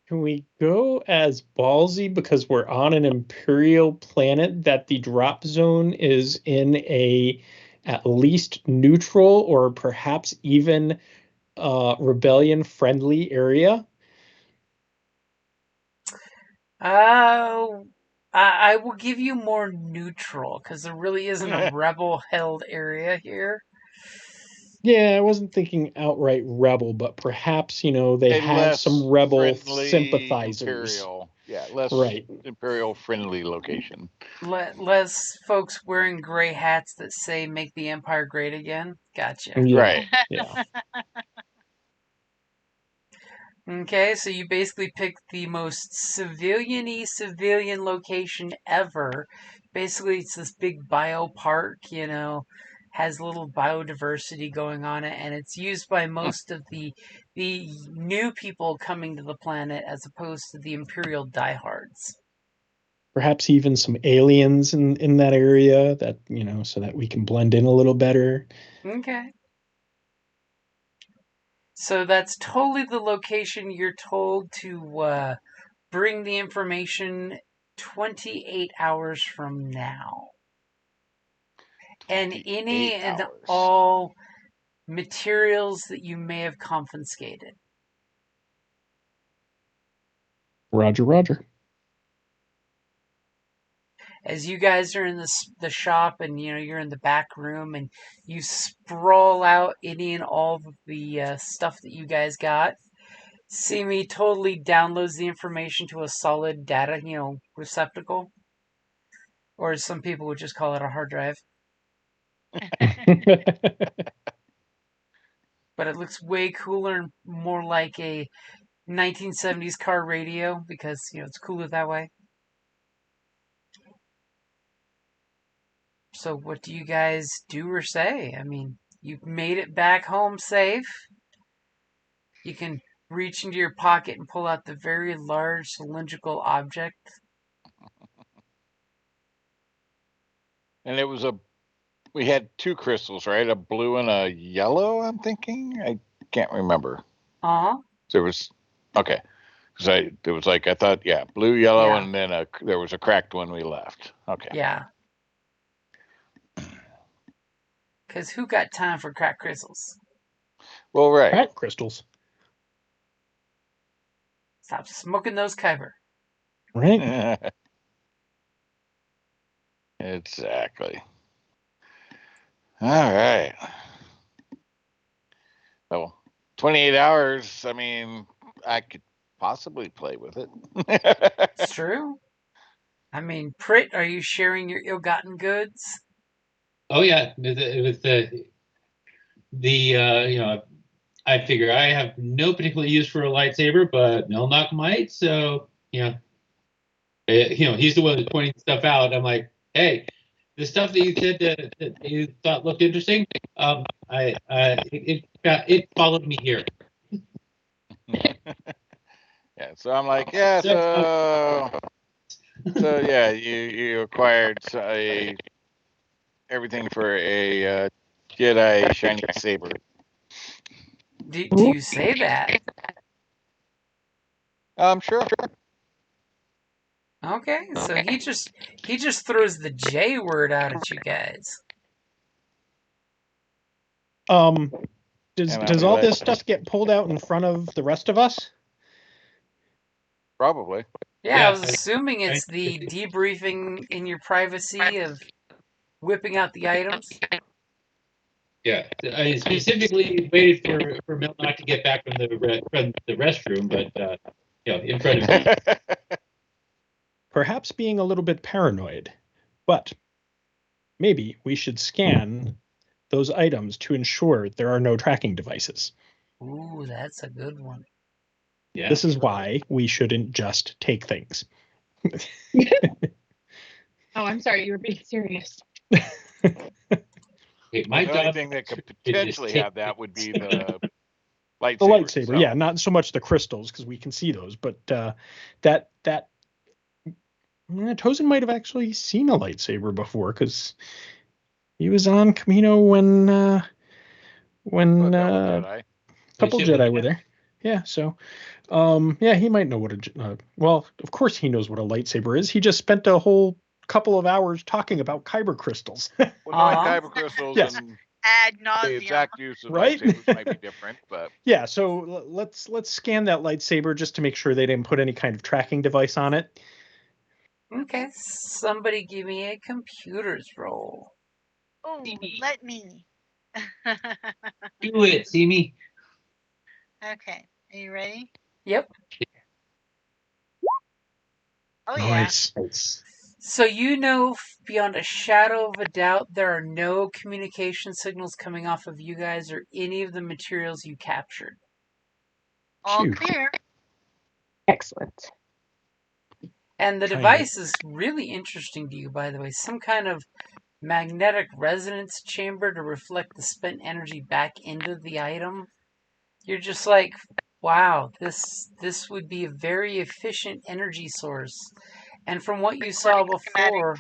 Can we go as ballsy because we're on an Imperial planet that the drop zone is in a at least neutral or perhaps even rebellion friendly area? I will give you more neutral because there really isn't a rebel-held area here. Yeah, I wasn't thinking outright rebel, but perhaps, they have some rebel sympathizers. Imperial. Yeah, less Imperial friendly location. Less folks wearing gray hats that say "Make the Empire Great Again." Gotcha. Yeah, right. Yeah. Okay, so you basically picked the most civilian-y civilian location ever. Basically, it's this big biopark, has a little biodiversity going on it, and it's used by most of the new people coming to the planet as opposed to the Imperial diehards. Perhaps even some aliens in that area that, so that we can blend in a little better. Okay. So that's totally the location you're told to bring the information 28 hours from now. And any and all materials that you may have confiscated. Roger, roger. As you guys are in the shop and you're in the back room and you sprawl out any and all of the stuff that you guys got, Simi totally downloads the information to a solid data receptacle, or as some people would just call it, a hard drive. But it looks way cooler and more like a 1970s car radio because it's cooler that way. So what do you guys do or say? I mean, you've made it back home safe. You can reach into your pocket and pull out the very large cylindrical object. And we had 2 crystals, right? A blue and a yellow, I'm thinking. I can't remember. There was, okay. Because I thought, blue, yellow, and then there was a cracked one we left. Okay. Yeah. Because who got time for cracked crystals? Well, right. Cracked crystals. Stop smoking those Kyber. Right. Exactly. All right. So 28 hours, I mean, I could possibly play with it. It's true. I mean, Prit, are you sharing your ill-gotten goods? Oh yeah, with I figure I have no particular use for a lightsaber, but Melnock might, so He's the one that's pointing stuff out. I'm like, hey, the stuff that you said that you thought looked interesting, it followed me here. Yeah, so I'm like, yeah, so yeah, you acquired everything for a Jedi shiny saber. Do you say that? Sure. Okay, so he just throws the J word out at you guys. Does all this stuff get pulled out in front of the rest of us? Probably. Yeah, I was assuming it's the debriefing in your privacy of whipping out the items. Yeah, I specifically waited for Mel not to get back from the restroom, but in front of me. Perhaps being a little bit paranoid, but maybe we should scan those items to ensure there are no tracking devices. Ooh, that's a good one. Yeah. This is why we shouldn't just take things. Oh, I'm sorry. You were being serious. My the only thing that could potentially have that would be the lightsaber. The lightsaber, yeah, not so much the crystals because we can see those, but that Tosin might have actually seen a lightsaber before because he was on Camino when a couple Jedi were there. Yeah, so yeah, he might know what well, of course he knows what a lightsaber is. He just spent a whole couple of hours talking about kyber crystals. Well, knowing kyber crystals yes. and ad the nauseum. exact use of right? lightsabers might be different, but yeah. So let's scan that lightsaber just to make sure they didn't put any kind of tracking device on it. Okay, somebody give me a computers roll. Oh, let me. Do it, see me. Okay, are you ready? Yep. Oh nice. yeah. So you know beyond a shadow of a doubt there are no communication signals coming off of you guys or any of the materials you captured. All clear. Excellent. And the device is really interesting to you, by the way. Some kind of magnetic resonance chamber to reflect the spent energy back into the item. You're just like, wow, this would be a very efficient energy source. And from what you saw before,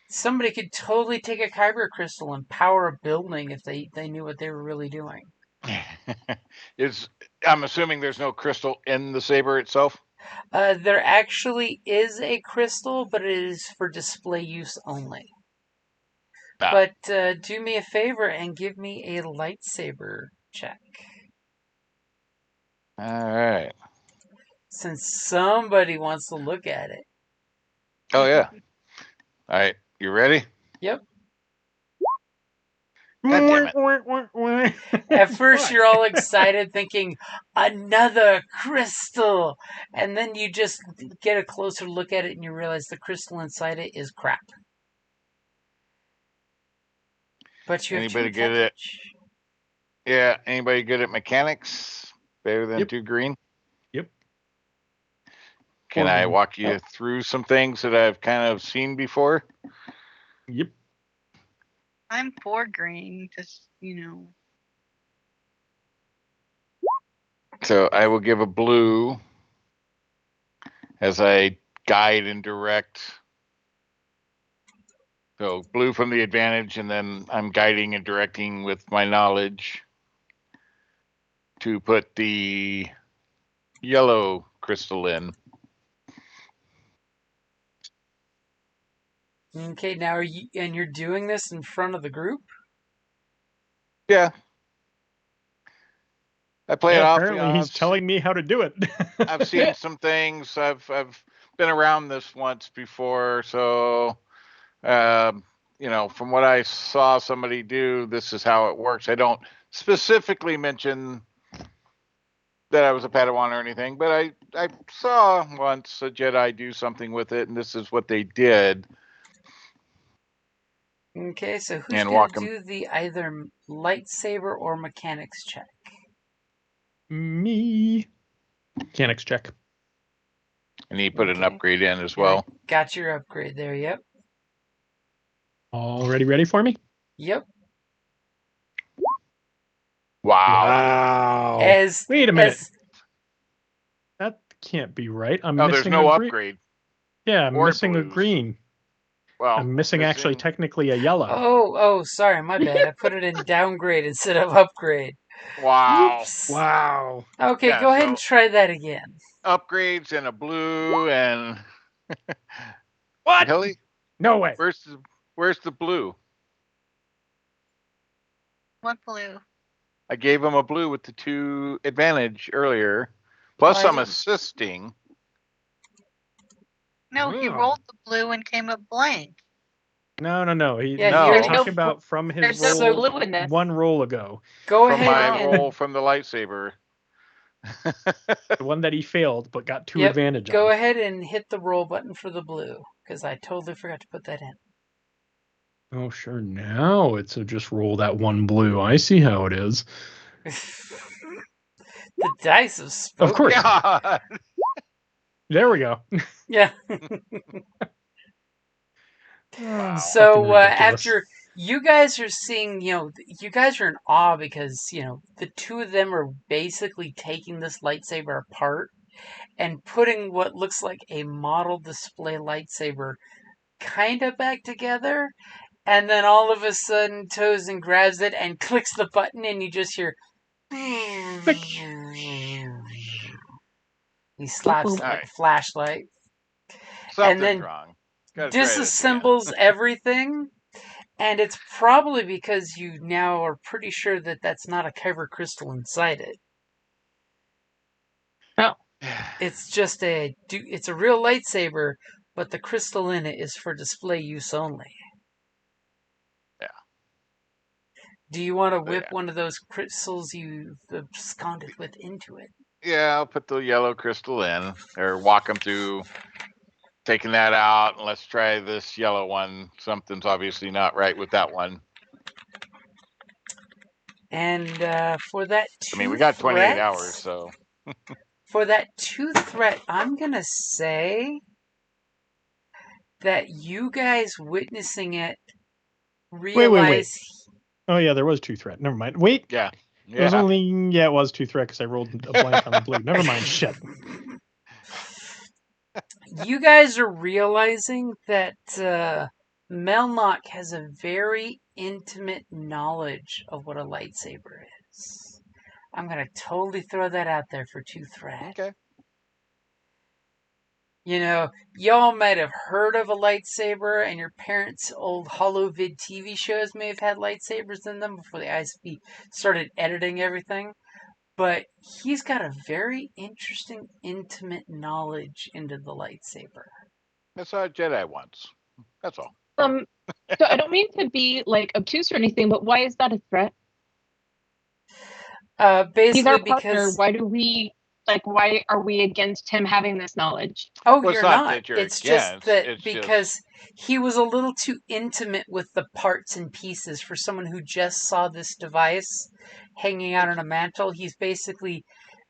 somebody could totally take a kyber crystal and power a building if they knew what they were really doing. I'm assuming there's no crystal in the saber itself? There actually is a crystal, but it is for display use only. But do me a favor and give me a lightsaber check. All right. Since somebody wants to look at it. Oh, yeah. All right. You ready? Yep. God damn it. At first, you're all excited thinking, another crystal! And then you just get a closer look at it and you realize the crystal inside it is crap. But you have Anybody two good at Yeah, anybody good at mechanics? Better than 2 green? Yep. Can I walk you through some things that I've kind of seen before? Yep. I'm 4 green, just So I will give a blue as I guide and direct. So blue from the advantage, and then I'm guiding and directing with my knowledge to put the yellow crystal in. Okay, now you're doing this in front of the group? Yeah. I play it off. Apparently, he's telling me how to do it. I've seen some things. I've been around this once before, so from what I saw somebody do, this is how it works. I don't specifically mention that I was a Padawan or anything, but I saw once a Jedi do something with it, and this is what they did. Okay, so who's going to do the either lightsaber or mechanics check? Me. Mechanics check. And he put an Okay. upgrade in as Yeah, well. got your upgrade there. Yep. Already ready for me? Yep. Wow. Wait a minute. As That can't be right. I'm Oh, there's missing no a green. upgrade. Yeah, I'm or missing a blues. green. Well, I'm missing actually missing- technically a yellow. oh, sorry, my bad. I put it in downgrade instead of upgrade. Wow. Oops. Wow. Okay, Yeah, go ahead and so- try that again. Upgrades and a blue and What? Hilly, No way. where's the blue? What blue? I gave him a blue with the 2 advantage earlier. Plus, I I'm didn't- assisting. No, he Oh. rolled the blue and came up blank. No. Yeah, No. He's There's talking about from his There's no roll blue in this. one roll ago. Go From ahead my and roll from the lightsaber. The one that he failed but got 2 Yep, advantage go on. ahead and hit the roll button for the blue because I totally forgot to put that in. Oh, sure. Now it's a just roll that one blue. I see how it is. The dice have spoken. Of course. God. There we go. Yeah. Wow. So Fucking ridiculous. after you guys are seeing, you guys are in awe because, the 2 of them are basically taking this lightsaber apart and putting what looks like a model display lightsaber kind of back together. And then all of a sudden, Tozen grabs it and clicks the button, and you just hear. Click. He slaps Boop, boop. like a Alright. flashlight. Something's then wrong. Gotta try this again. Disassembles everything, and it's probably because you now are pretty sure that that's not a cover crystal inside it. It's just it's a real lightsaber, but the crystal in it is for display use only. Yeah. Do you want to whip Yeah. one of those crystals you've absconded with into it? Yeah, I'll put the yellow crystal in, or walk them through taking that out, and let's try this yellow one. Something's obviously not right with that one. And for that 2 we got 28 threats, hours, so. For that 2 threat, I'm going to say that you guys witnessing it realize... Wait. Oh, yeah, there was 2 threat. Never mind. Wait. Yeah. It was it was 2 threat because I rolled a blank on the blue. Never mind. Shit. You guys are realizing that Melnock has a very intimate knowledge of what a lightsaber is. I'm going to totally throw that out there for 2 threat. Okay. Y'all might have heard of a lightsaber, and your parents' old holovid TV shows may have had lightsabers in them before the ISP started editing everything. But he's got a very interesting, intimate knowledge into the lightsaber. I saw a Jedi once. That's all. So I don't mean to be like obtuse or anything, but why is that a threat? Basically He's our partner. because... Why are we against him having this knowledge? Oh, Well, it's you're not not. that you're It's just against, that it's because just- he was a little too intimate with the parts and pieces for someone who just saw this device hanging out on a mantle. He's basically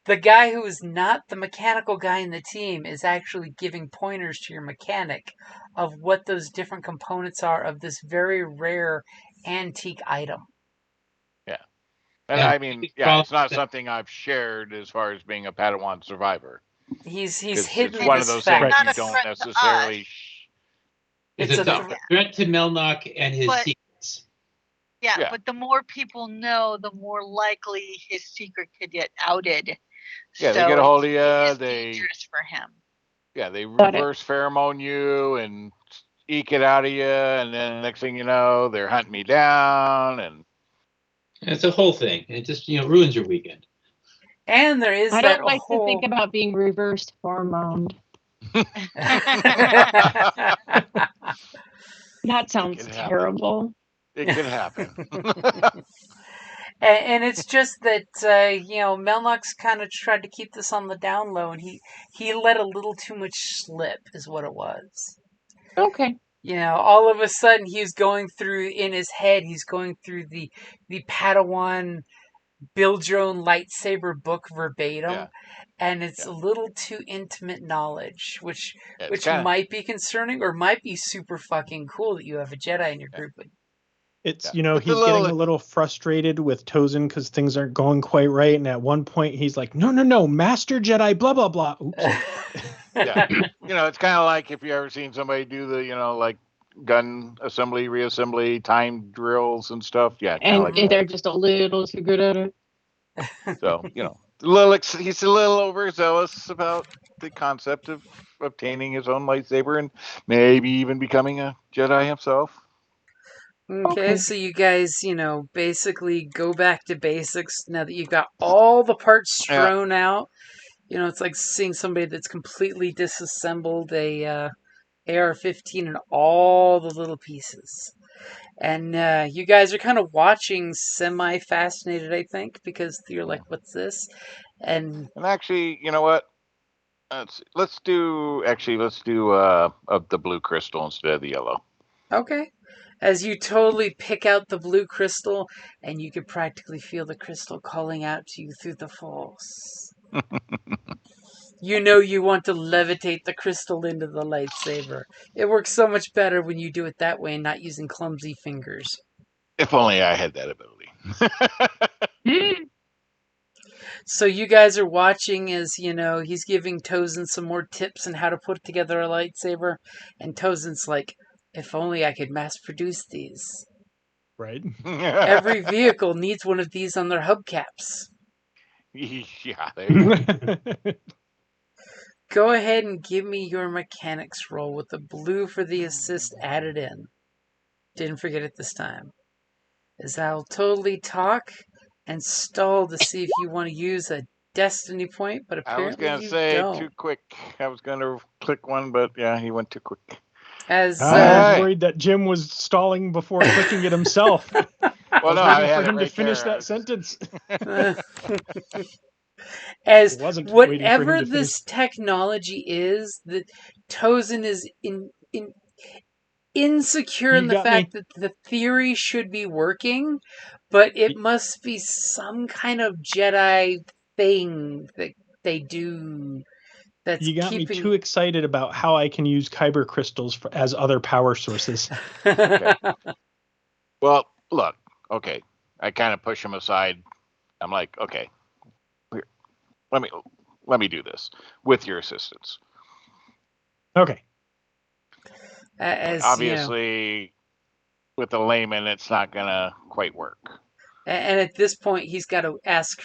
the guy who is not the mechanical guy in the team is actually giving pointers to your mechanic of what those different components are of this very rare antique item. And Yeah, I mean, it's not something I've shared as far as being a Padawan survivor. He's 'Cause hidden it's one this of those fact. things Not you a don't threat to necessarily. us. It's It's a threat to Melnock and his But- secrets. Yeah, but the more people know, the more likely his secret could get outed. Yeah, they get a hold of it you, is they- dangerous for him. Yeah, they Got it. reverse pheromone you and eke it out of you, and then next thing you know, they're hunting me down, and It's a whole thing. It just ruins your weekend. And there is I that don't like to think about being reversed hormoned. That sounds can happen. terrible. it can happen. And it's just that, Melnock's kind of tried to keep this on the down low, and he let a little too much slip, is what it was. Okay. All of a sudden, he's going through, in his head, he's going through the Padawan build your own lightsaber book verbatim. Yeah. and it's a little too intimate knowledge, which kinda, might be concerning or might be super fucking cool that you have a Jedi in your group. It's, It's he's getting a little frustrated with Tozen because things aren't going quite right. And at one point he's like, no, Master Jedi, blah, blah, blah. Oops. Yeah. It's kind of like if you ever seen somebody do the, like gun assembly, reassembly, time drills and stuff. Yeah. And Like that. they're just a little too good at it. So, he's a little overzealous about the concept of obtaining his own lightsaber and maybe even becoming a Jedi himself. Okay, so you guys, basically go back to basics now that you've got all the parts strewn out. It's like seeing somebody that's completely disassembled a AR-15 and all the little pieces. And you guys are kind of watching semi-fascinated, I think, because you're like, what's this? And actually, you know what? Let's do the blue crystal instead of the yellow. Okay. As you totally pick out the blue crystal, and you can practically feel the crystal calling out to you through the Force. You want to levitate the crystal into the lightsaber. It works so much better when you do it that way and not using clumsy fingers. If only I had that ability. So you guys are watching as, he's giving Tozen some more tips on how to put together a lightsaber. And Tozen's like, if only I could mass produce these. Right. Every vehicle needs one of these on their hubcaps. Yeah, there you go. Go ahead and give me your mechanics roll with the blue for the assist added in. Didn't forget it this time. As I'll totally talk and stall to see if you want to use a destiny point, but apparently I was going to you say don't. too quick. I was going to click one, but yeah, he went too quick. I was worried that Jim was stalling before clicking it himself. Well, no, I was waiting for him to finish that sentence. As whatever this technology is, that Tozen is insecure in the fact that the theory should be working, but it must be some kind of Jedi thing that they do. You got me too excited about how I can use kyber crystals as other power sources. Okay. Well, look, okay. I kind of push him aside. I'm like, okay, let me do this with your assistance. Okay. Obviously, with a layman, it's not gonna quite work. And at this point, he's got to ask,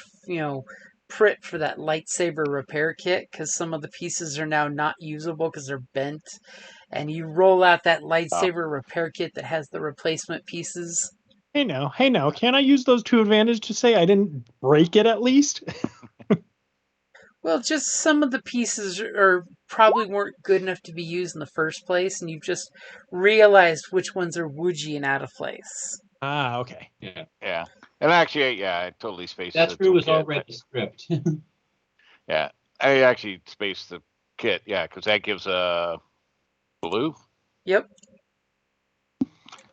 Prit for that lightsaber repair kit because some of the pieces are now not usable because they're bent. And you roll out that lightsaber repair kit that has the replacement pieces. Hey now, can I use those to advantage to say I didn't break it at least? Well, just some of the pieces probably weren't good enough to be used in the first place, and you've just realized which ones are woojie and out of place. Ah, okay. Yeah. And actually, I totally spaced that screw was already stripped. Yeah, I actually spaced the kit, because that gives a blue. Yep. All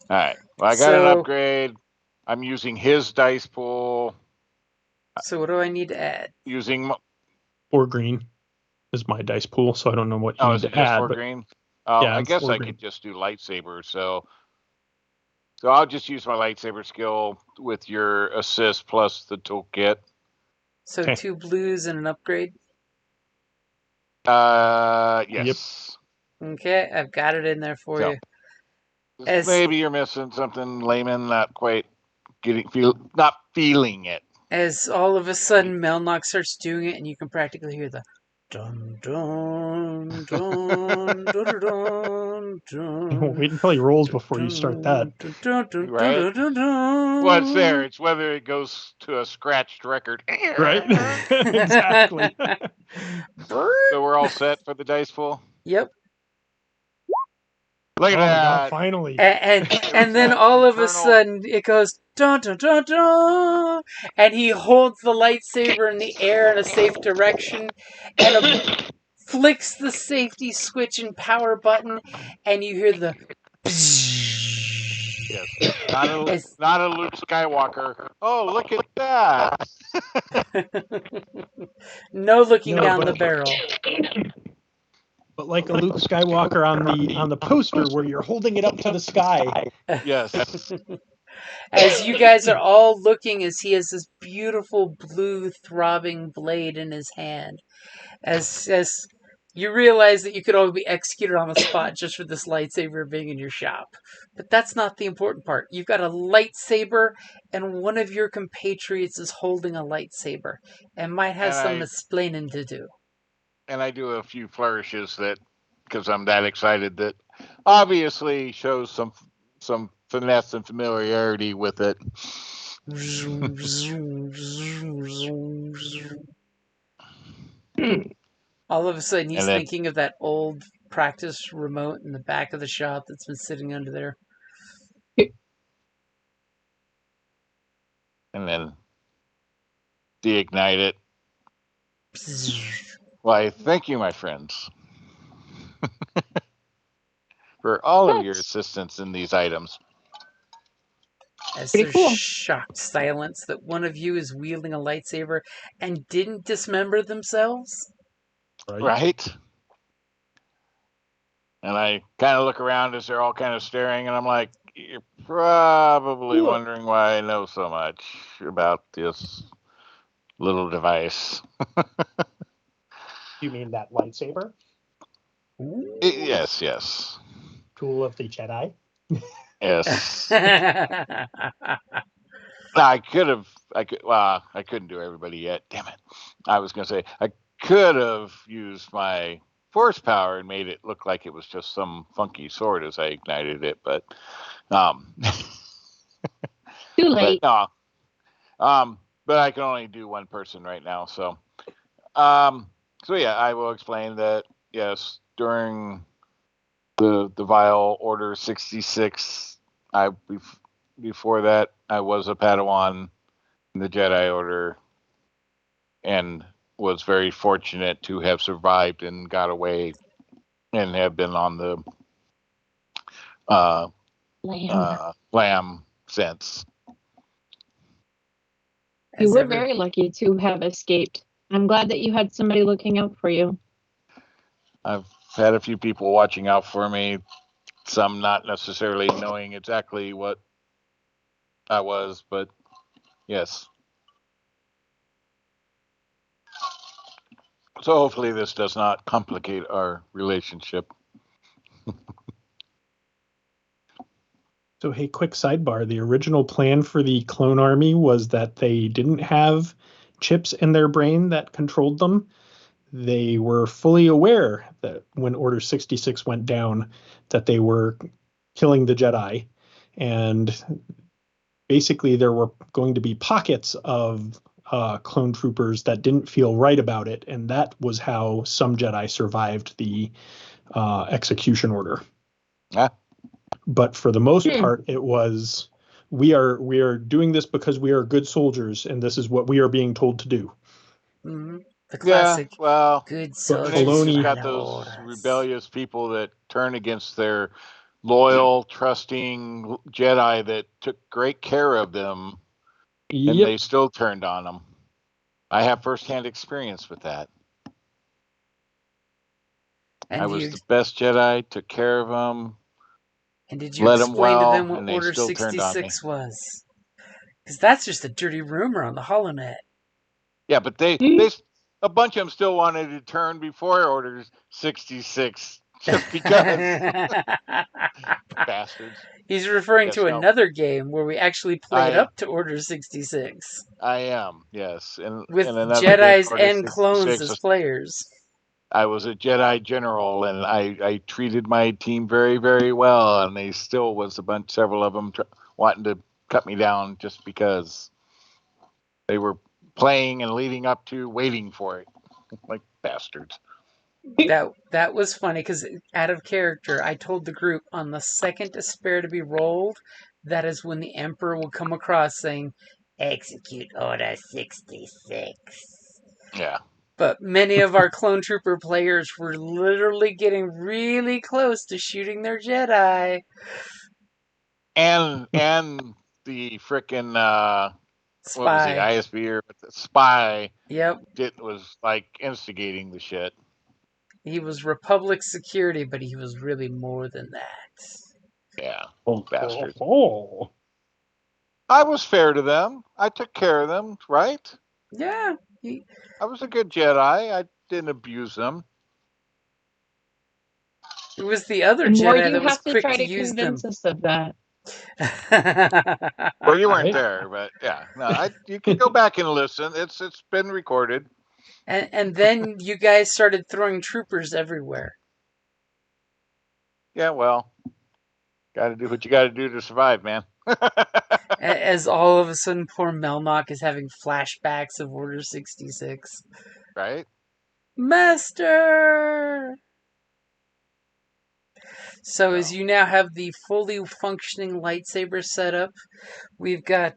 right. Well, I got an upgrade. I'm using his dice pool. So what do I need to add? Using 4 green is my dice pool, so I don't know what you need to add. 4 green? I guess I could just do lightsaber. So I'll just use my lightsaber skill with your assist plus the toolkit. So 2 blues and an upgrade? Yes. Yep. Okay, I've got it in there for you. Maybe you're missing something, layman, not quite not feeling it. As all of a sudden Melnock starts doing it, and you can practically hear the dun dun dun dun dun dun. Wait until he rolls before you start that. Right? Well, it's there. It's whether it goes to a scratched record. Right? Exactly. So we're all set for the dice pool? Yep. Look at that. God, finally. And then all of a sudden it goes dun dun dun dun, and he holds the lightsaber in the air in a safe direction and flicks the safety switch and power button, and you hear the Yes. Not a As- not a Luke Skywalker. Oh, look at that. no looking No, down but- the barrel. But like a Luke Skywalker on the poster where you're holding it up to the sky. Yes. As you guys are all looking as he has this beautiful blue throbbing blade in his hand. As you realize that you could all be executed on the spot just for this lightsaber being in your shop. But that's not the important part. You've got a lightsaber, and one of your compatriots is holding a lightsaber, and might have some explaining to do. And I do a few flourishes that, because I'm that excited, that obviously shows some finesse and familiarity with it. All of a sudden, he's And then- thinking of that old practice remote in the back of the shop that's been sitting under there. And then deignite it. Why, thank you, my friends, for all of your assistance in these items. As Pretty there's cool. shocked silence that one of you is wielding a lightsaber and didn't dismember themselves. Right? And I kind of look around as they're all kind of staring, and I'm like, you're probably wondering why I know so much about this little device. You mean that lightsaber? Yes. Tool of the Jedi? Yes. I couldn't do everybody yet. Damn it. I was going to say, I could have used my force power and made it look like it was just some funky sword as I ignited it, but Too late. But no. But I can only do one person right now, so yeah, I will explain that. Yes, during the Vile Order 66, before that I was a Padawan in the Jedi Order, and was very fortunate to have survived and got away, and have been on the lamb since. You were very lucky to have escaped. I'm glad that you had somebody looking out for you. I've had a few people watching out for me, some not necessarily knowing exactly what I was, but yes. So hopefully this does not complicate our relationship. So, hey, quick sidebar. The original plan for the clone army was that they didn't have chips in their brain that controlled them. They were fully aware that when Order 66 went down, that they were killing the Jedi. And basically, there were going to be pockets of clone troopers that didn't feel right about it. And that was how some Jedi survived the execution order. Ah. But for the most part, it was we are doing this because we are good soldiers, and this is what we are being told to do. Mm-hmm. The classic good soldiers. Filoni, you've got those rebellious people that turn against their loyal, trusting Jedi that took great care of them, and they still turned on them. I have firsthand experience with that. And I was the best Jedi, took care of them. And did you explain to them what Order 66 was? Because that's just a dirty rumor on the HoloNet. Yeah, but they a bunch of them still wanted to turn before Order 66 just because. Bastards. He's referring to another game where we actually played up to Order 66. I am, yes. With in another Jedis game, and clones as players. I was a Jedi general, and I treated my team very, very well, and they still was several of them wanting to cut me down just because they were playing and leading up to waiting for it, like bastards. That was funny because out of character, I told the group on the second despair to be rolled, that is when the Emperor will come across saying, "Execute Order 66." Yeah. But many of our clone trooper players were literally getting really close to shooting their Jedi. and the frickin' what was he, Spy. ISB or the spy Yep. was like instigating the shit. He was Republic security, but he was really more than that. Yeah, Oh, bastards. oh. I was fair to them. I took care of them, right? Yeah. I was a good Jedi. I didn't abuse them. It was the other And more Jedi you that was have to quick try to to use them. convince us of that. Well, you weren't Right. there, but yeah, no, you can go back and listen. It's been recorded. And then you guys started throwing troopers everywhere. Yeah, well, got to do what you got to do to survive, man. As all of a sudden poor Melmock is having flashbacks of Order 66. Right? Master! So as No. you now have the fully functioning lightsaber set up, we've got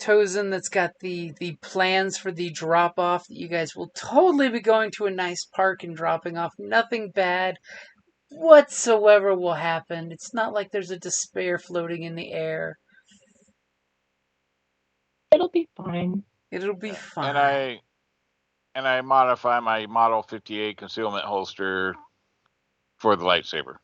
Tozen that's got the plans for the drop-off that you guys will totally be going to a nice park and dropping off. Nothing bad whatsoever will happen. It's not like there's a despair floating in the air. It'll be fine. It'll be Yeah. fine. And I modify my Model 58 concealment holster for the lightsaber.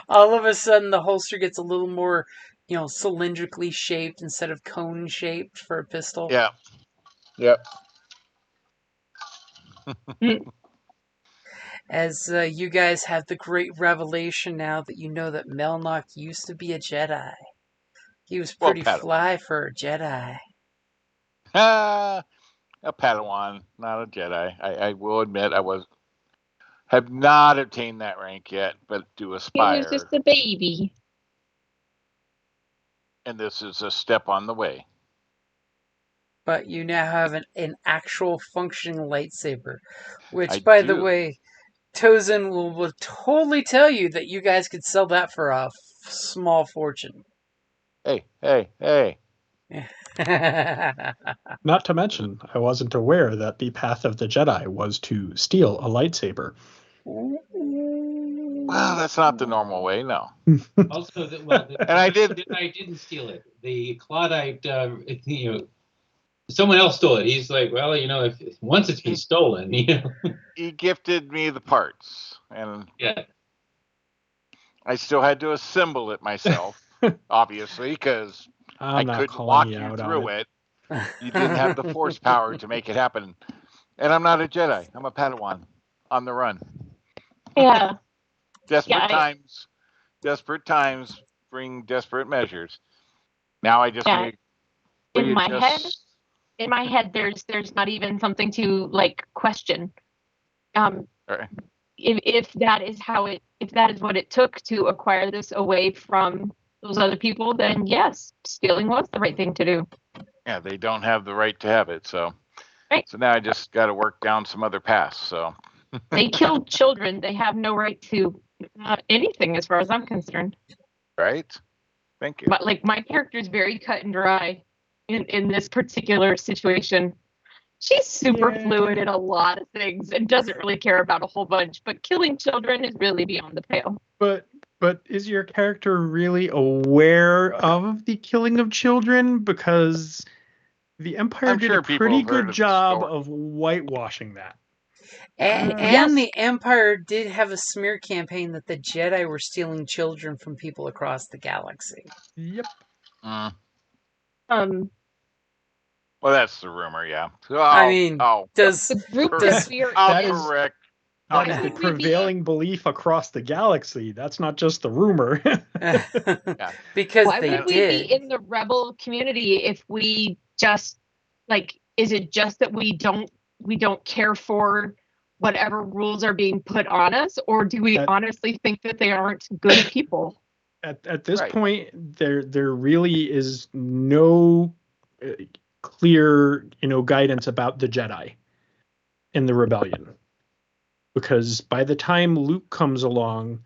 All of a sudden, the holster gets a little more, cylindrically shaped instead of cone shaped for a pistol. Yeah. Yep. As you guys have the great revelation now that you know that Melnock used to be a Jedi. He was pretty fly for a Jedi. A Padawan, not a Jedi. I will admit have not obtained that rank yet, but do aspire. He was just a baby. And this is a step on the way. But you now have an actual functioning lightsaber, which, I by do. the way, Tozen will totally tell you that you guys could sell that for a small fortune. Hey. Not to mention, I wasn't aware that the path of the Jedi was to steal a lightsaber. Well, that's not the normal way, no. Also, And I did. I didn't steal it. The Claudite, someone else stole it. He's like, well, if once it's been stolen, He gifted me the parts, and yeah. I still had to assemble it myself, obviously, because I couldn't walk you through it. You didn't have the force power to make it happen. And I'm not a Jedi. I'm a Padawan on the run. Yeah. Desperate times bring desperate measures. Now I just need in my head there's not even something to question. Right. If that is what it took to acquire this away from those other people, then yes, stealing was the right thing to do. Yeah, they don't have the right to have it, so right. So now I just got to work down some other paths. So they killed children. They have no right to anything, as far as I'm concerned. Right. Thank you. But my character is very cut and dry in this particular situation. She's super fluid in a lot of things and doesn't really care about a whole bunch, but killing children is really beyond the pale. But is your character really aware of the killing of children? Because the Empire did a pretty good job of whitewashing that. And the Empire did have a smear campaign that the Jedi were stealing children from people across the galaxy. Yep. Well, that's the rumor, yeah. Does correct. That is the prevailing belief across the galaxy. That's not just the rumor. Because why would we be in the rebel community if we just is it just that we don't care for whatever rules are being put on us, or do we honestly think that they aren't good people? At this point, there really is no clear guidance about the Jedi in the rebellion, because by the time Luke comes along,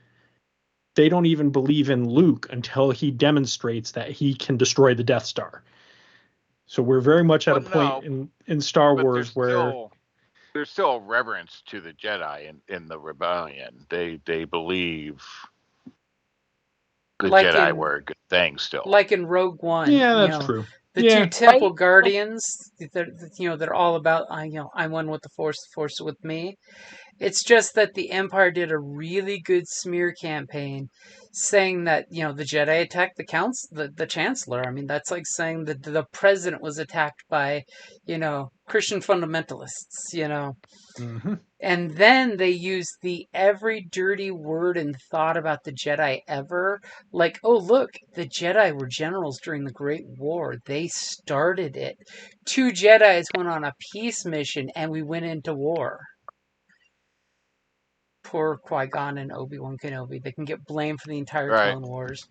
they don't even believe in Luke until he demonstrates that he can destroy the Death Star. So we're very much at a point in Star Wars where there's still a reverence to the Jedi in the rebellion. They believe the Like Jedi in were a good thing still. like in Rogue One. Yeah, you that's know, true. the Yeah. two Temple Right? Guardians. They're all about I'm one with the Force is with me. It's just that the Empire did a really good smear campaign saying that, the Jedi attacked the Chancellor. I mean, that's like saying that the president was attacked by, Christian fundamentalists. Mm-hmm. And then they used the every dirty word and thought about the Jedi ever. Like, oh, look, the Jedi were generals during the Great War. They started it. 2 Jedis went on a peace mission and we went into war. Poor Qui-Gon and Obi-Wan Kenobi. They can get blamed for the entire Right. Clone Wars.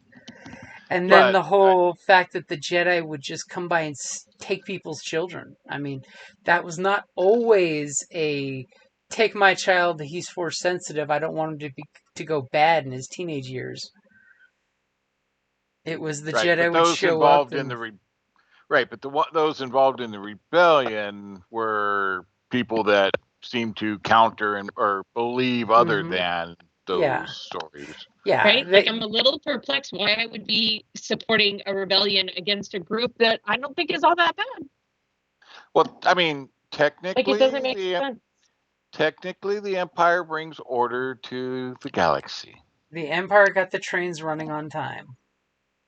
And then But the whole fact that the Jedi would just come by and take people's children. I mean, that was not always a take my child, he's Force sensitive, I don't want him to go bad in his teenage years. It was the right, Jedi but would those show up involved in and the those involved in the rebellion were people that seemed to counter or believe other Mhm. than Yeah. those stories. Yeah, Right? Like, I'm a little perplexed why I would be supporting a rebellion against a group that I don't think is all that bad. Well, I mean, Like, it doesn't make sense. technically, the Empire brings order to the galaxy. the Empire got the trains running on time.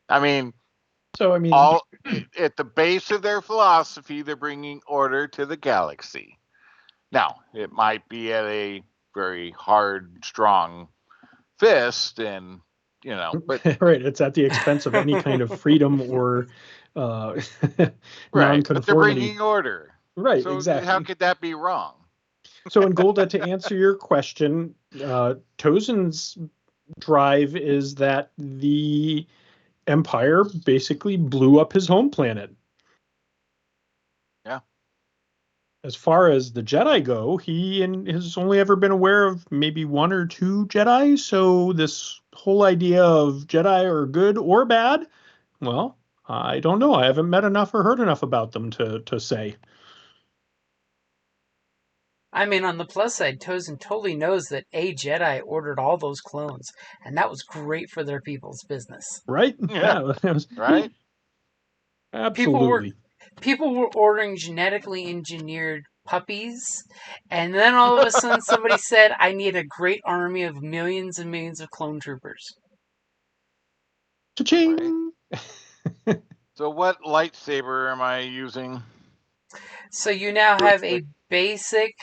I mean, So, I mean, all at the base of their philosophy, they're bringing order to the galaxy. Now, it might be at a very hard, strong fist, and but right, it's at the expense of any kind of freedom or right, but they're non-conformity. bringing order. Right, So exactly. how could that be wrong? So, in Golda, to answer your question, Tozen's drive is that the Empire basically blew up his home planet. Yeah. As far as the Jedi go, he has only ever been aware of maybe 1 or 2 Jedi. So this whole idea of Jedi are good or bad, well, I don't know. I haven't met enough or heard enough about them to say. I mean, on the plus side, Tozen totally knows that a Jedi ordered all those clones, and that was great for their people's business. Right? Yeah. That was, Right. absolutely. People were ordering genetically engineered puppies, and then all of a sudden somebody said, I need a great army of millions and millions of clone troopers. Cha-ching! Right. So what lightsaber am I using? So you now have a basic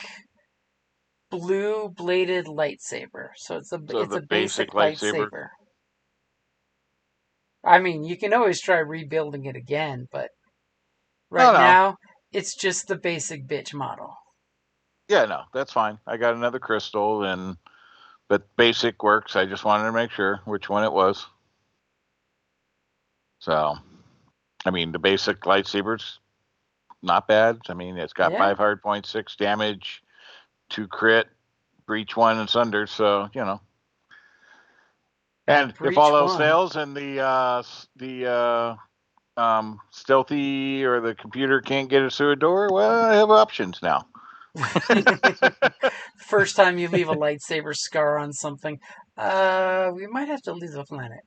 blue bladed lightsaber. So it's a basic lightsaber. I mean, you can always try rebuilding it again, but right now it's just the basic bitch model. Yeah, no, that's fine. I got another crystal, but basic works. I just wanted to make sure which one it was. So, I mean, the basic lightsaber's not bad. I mean, it's got 5 hard points, 6 damage, 2 crit, breach 1 and sunder. So, and if all else fails and the stealthy or the computer can't get us through a door, well, I have options now. First time you leave a lightsaber scar on something, we might have to leave the planet.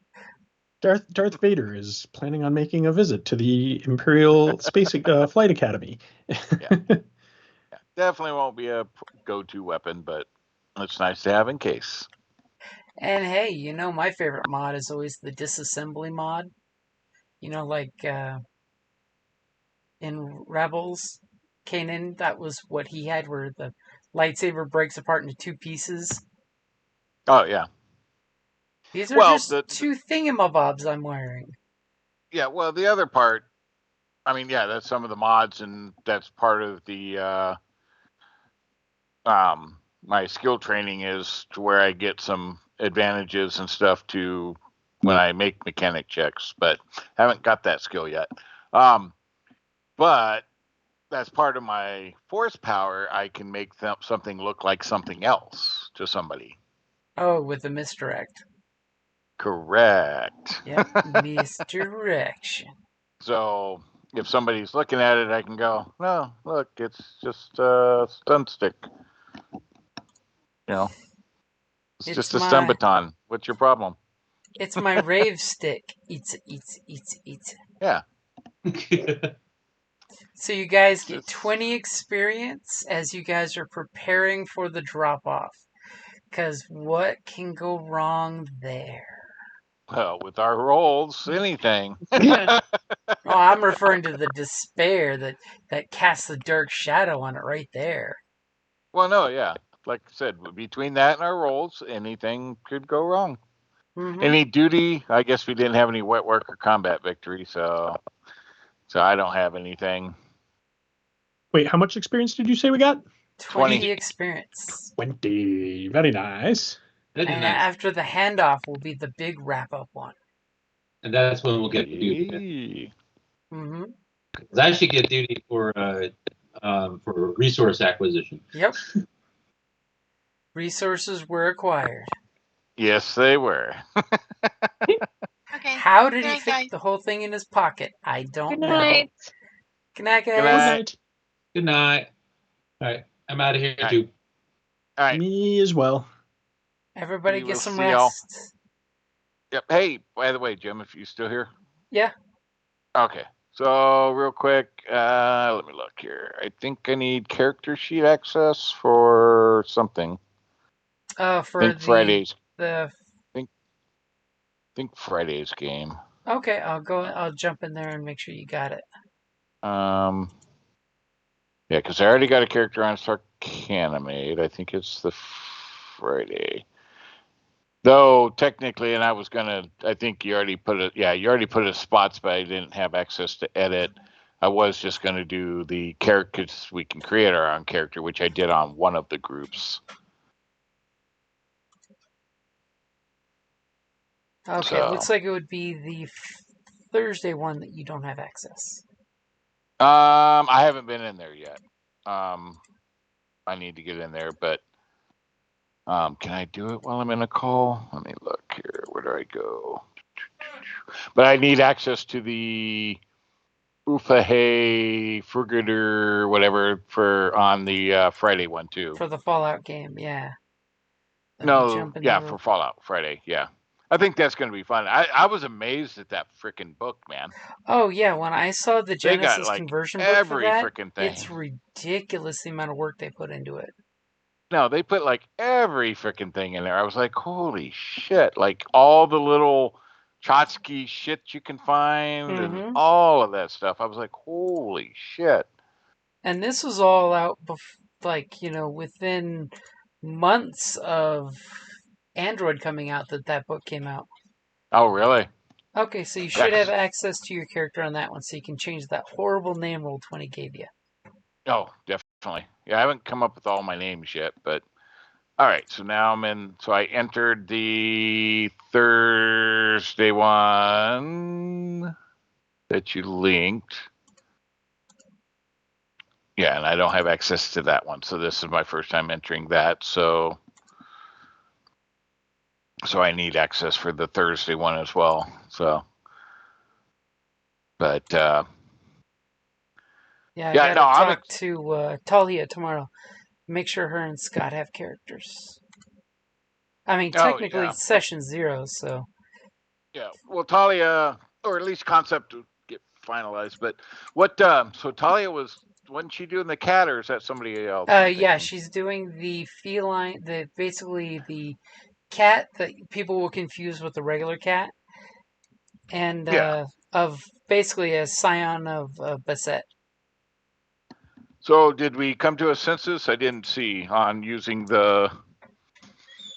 Darth Vader is planning on making a visit to the Imperial Space Flight Academy. Yeah. Definitely won't be a go-to weapon, but it's nice to have in case. And hey, my favorite mod is always the disassembly mod. Like in Rebels, Kanan, that was what he had, where the lightsaber breaks apart into 2 pieces. Oh, yeah. These are just 2 thingamabobs I'm wearing. Yeah, well, the other part, I mean, yeah, that's some of the mods, and that's part of the my skill training is to where I get some advantages and stuff to when I make mechanic checks, but haven't got that skill yet. But that's part of my force power. I can make something look like something else to somebody. Oh, with the misdirect. Correct. Yep, misdirection. So if somebody's looking at it, I can go, no, look, it's just a stun stick. You know, it's just a stun baton. What's your problem? It's my rave stick. Eats. Yeah. So you guys get 20 experience as you guys are preparing for the drop-off. Because what can go wrong there? Well, with our rolls, anything. Oh, I'm referring to the despair that casts the dark shadow on it right there. Well, no, yeah. Like I said, between that and our rolls, anything could go wrong. Mm-hmm. Any duty, I guess we didn't have any wet work or combat victory, so I don't have anything. Wait, how much experience did you say we got? 20 experience. 20. Very nice. That is And nice. after the handoff will be the big wrap-up one. And that's when we'll get duty. Yay. Mm-hmm. 'Cause I should get duty for resource acquisition. Yep. Resources were acquired. Yes, they were. Okay. How did Good he night, fit guys. the whole thing in his pocket? I don't Good know. night. Good night, guys. Good Good night. night. Good night. All right, I'm out of here All right. too. All right. Me as well. Everybody We get will some see y'all. rest. Yep. Hey, by the way, Jim, if you still here. Yeah. Okay. So real quick, let me look here. I think I need character sheet access for something. Oh, I for think Friday's. the. Think Friday's game. Okay, I'll jump in there and make sure you got it. Yeah, because I already got a character on Sarcanimate. I think it's the Friday. Though technically, and I think you already put it. Yeah, you already put it spots, but I didn't have access to edit. I was just gonna do the characters. We can create our own character, which I did on one of the groups. Okay, So, looks like it would be the Thursday one that you don't have access. I haven't been in there yet. I need to get in there, but can I do it while I'm in a call? Let me look here. Where do I go? But I need access to the Ufahe Frigator, whatever, for on the Friday one too. For the Fallout game, yeah. For Fallout Friday, yeah. I think that's going to be fun. I was amazed at that freaking book, man. Oh yeah, when I saw the They got Genesis like conversion book for every that, freaking thing. it's ridiculous the amount of work they put into it. No, they put like every freaking thing in there. I was like, holy shit. Like all the little Trotsky shit you can find and all of that stuff. I was like, holy shit. And this was all out, within months of Android coming out that book came out. Oh, really? Okay, so you should have access to your character on that one, so you can change that horrible name Roll20 gave you. Oh, definitely. Yeah, I haven't come up with all my names yet, but all right. So now I'm in. So I entered the Thursday one that you linked. Yeah, and I don't have access to that one. So this is my first time entering that. So I need access for the Thursday one as well. So, but I gotta talk to Talia tomorrow. Make sure her and Scott have characters. I mean, technically session 0, so. Yeah, well, Talia, or at least concept to get finalized. But what? So Talia wasn't she doing the cat, or is that somebody else? Yeah, she's doing the feline, basically the cat that people will confuse with the regular cat, and of basically a scion of Basset. So did we come to a census? I didn't see on using the.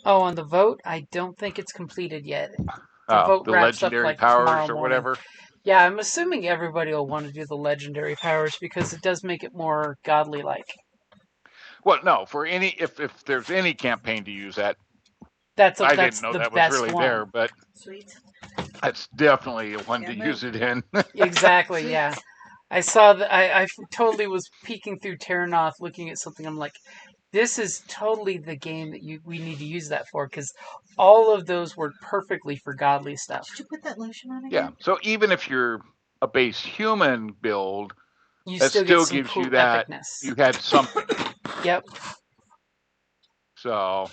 Oh, on the vote, I don't think it's completed yet. The vote the wraps up legendary like powers tomorrow or morning. whatever. Yeah, I'm assuming everybody will want to do the legendary powers because it does make it more godly-like. Well, no, for any if there's any campaign to use that, I didn't know that was really one. there, but Sweet. that's definitely one to use it in. Exactly, yeah. I saw that. I totally was peeking through Terranoth, looking at something. I'm like, this is totally the game that we need to use that for, because all of those work perfectly for godly stuff. Did you put that lotion on again? Yeah. So even if you're a base human build, You that still, still get some gives cool you that epicness. you had something. Yep. So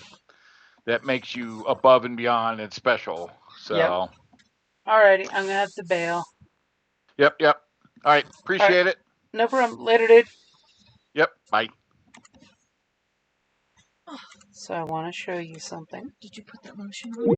that makes you above and beyond and special. So Yep. Alrighty, I'm gonna have to bail. Yep. All right. Appreciate it. No problem. Later, dude. Yep. Bye. So I want to show you something. Did you put that lotion on?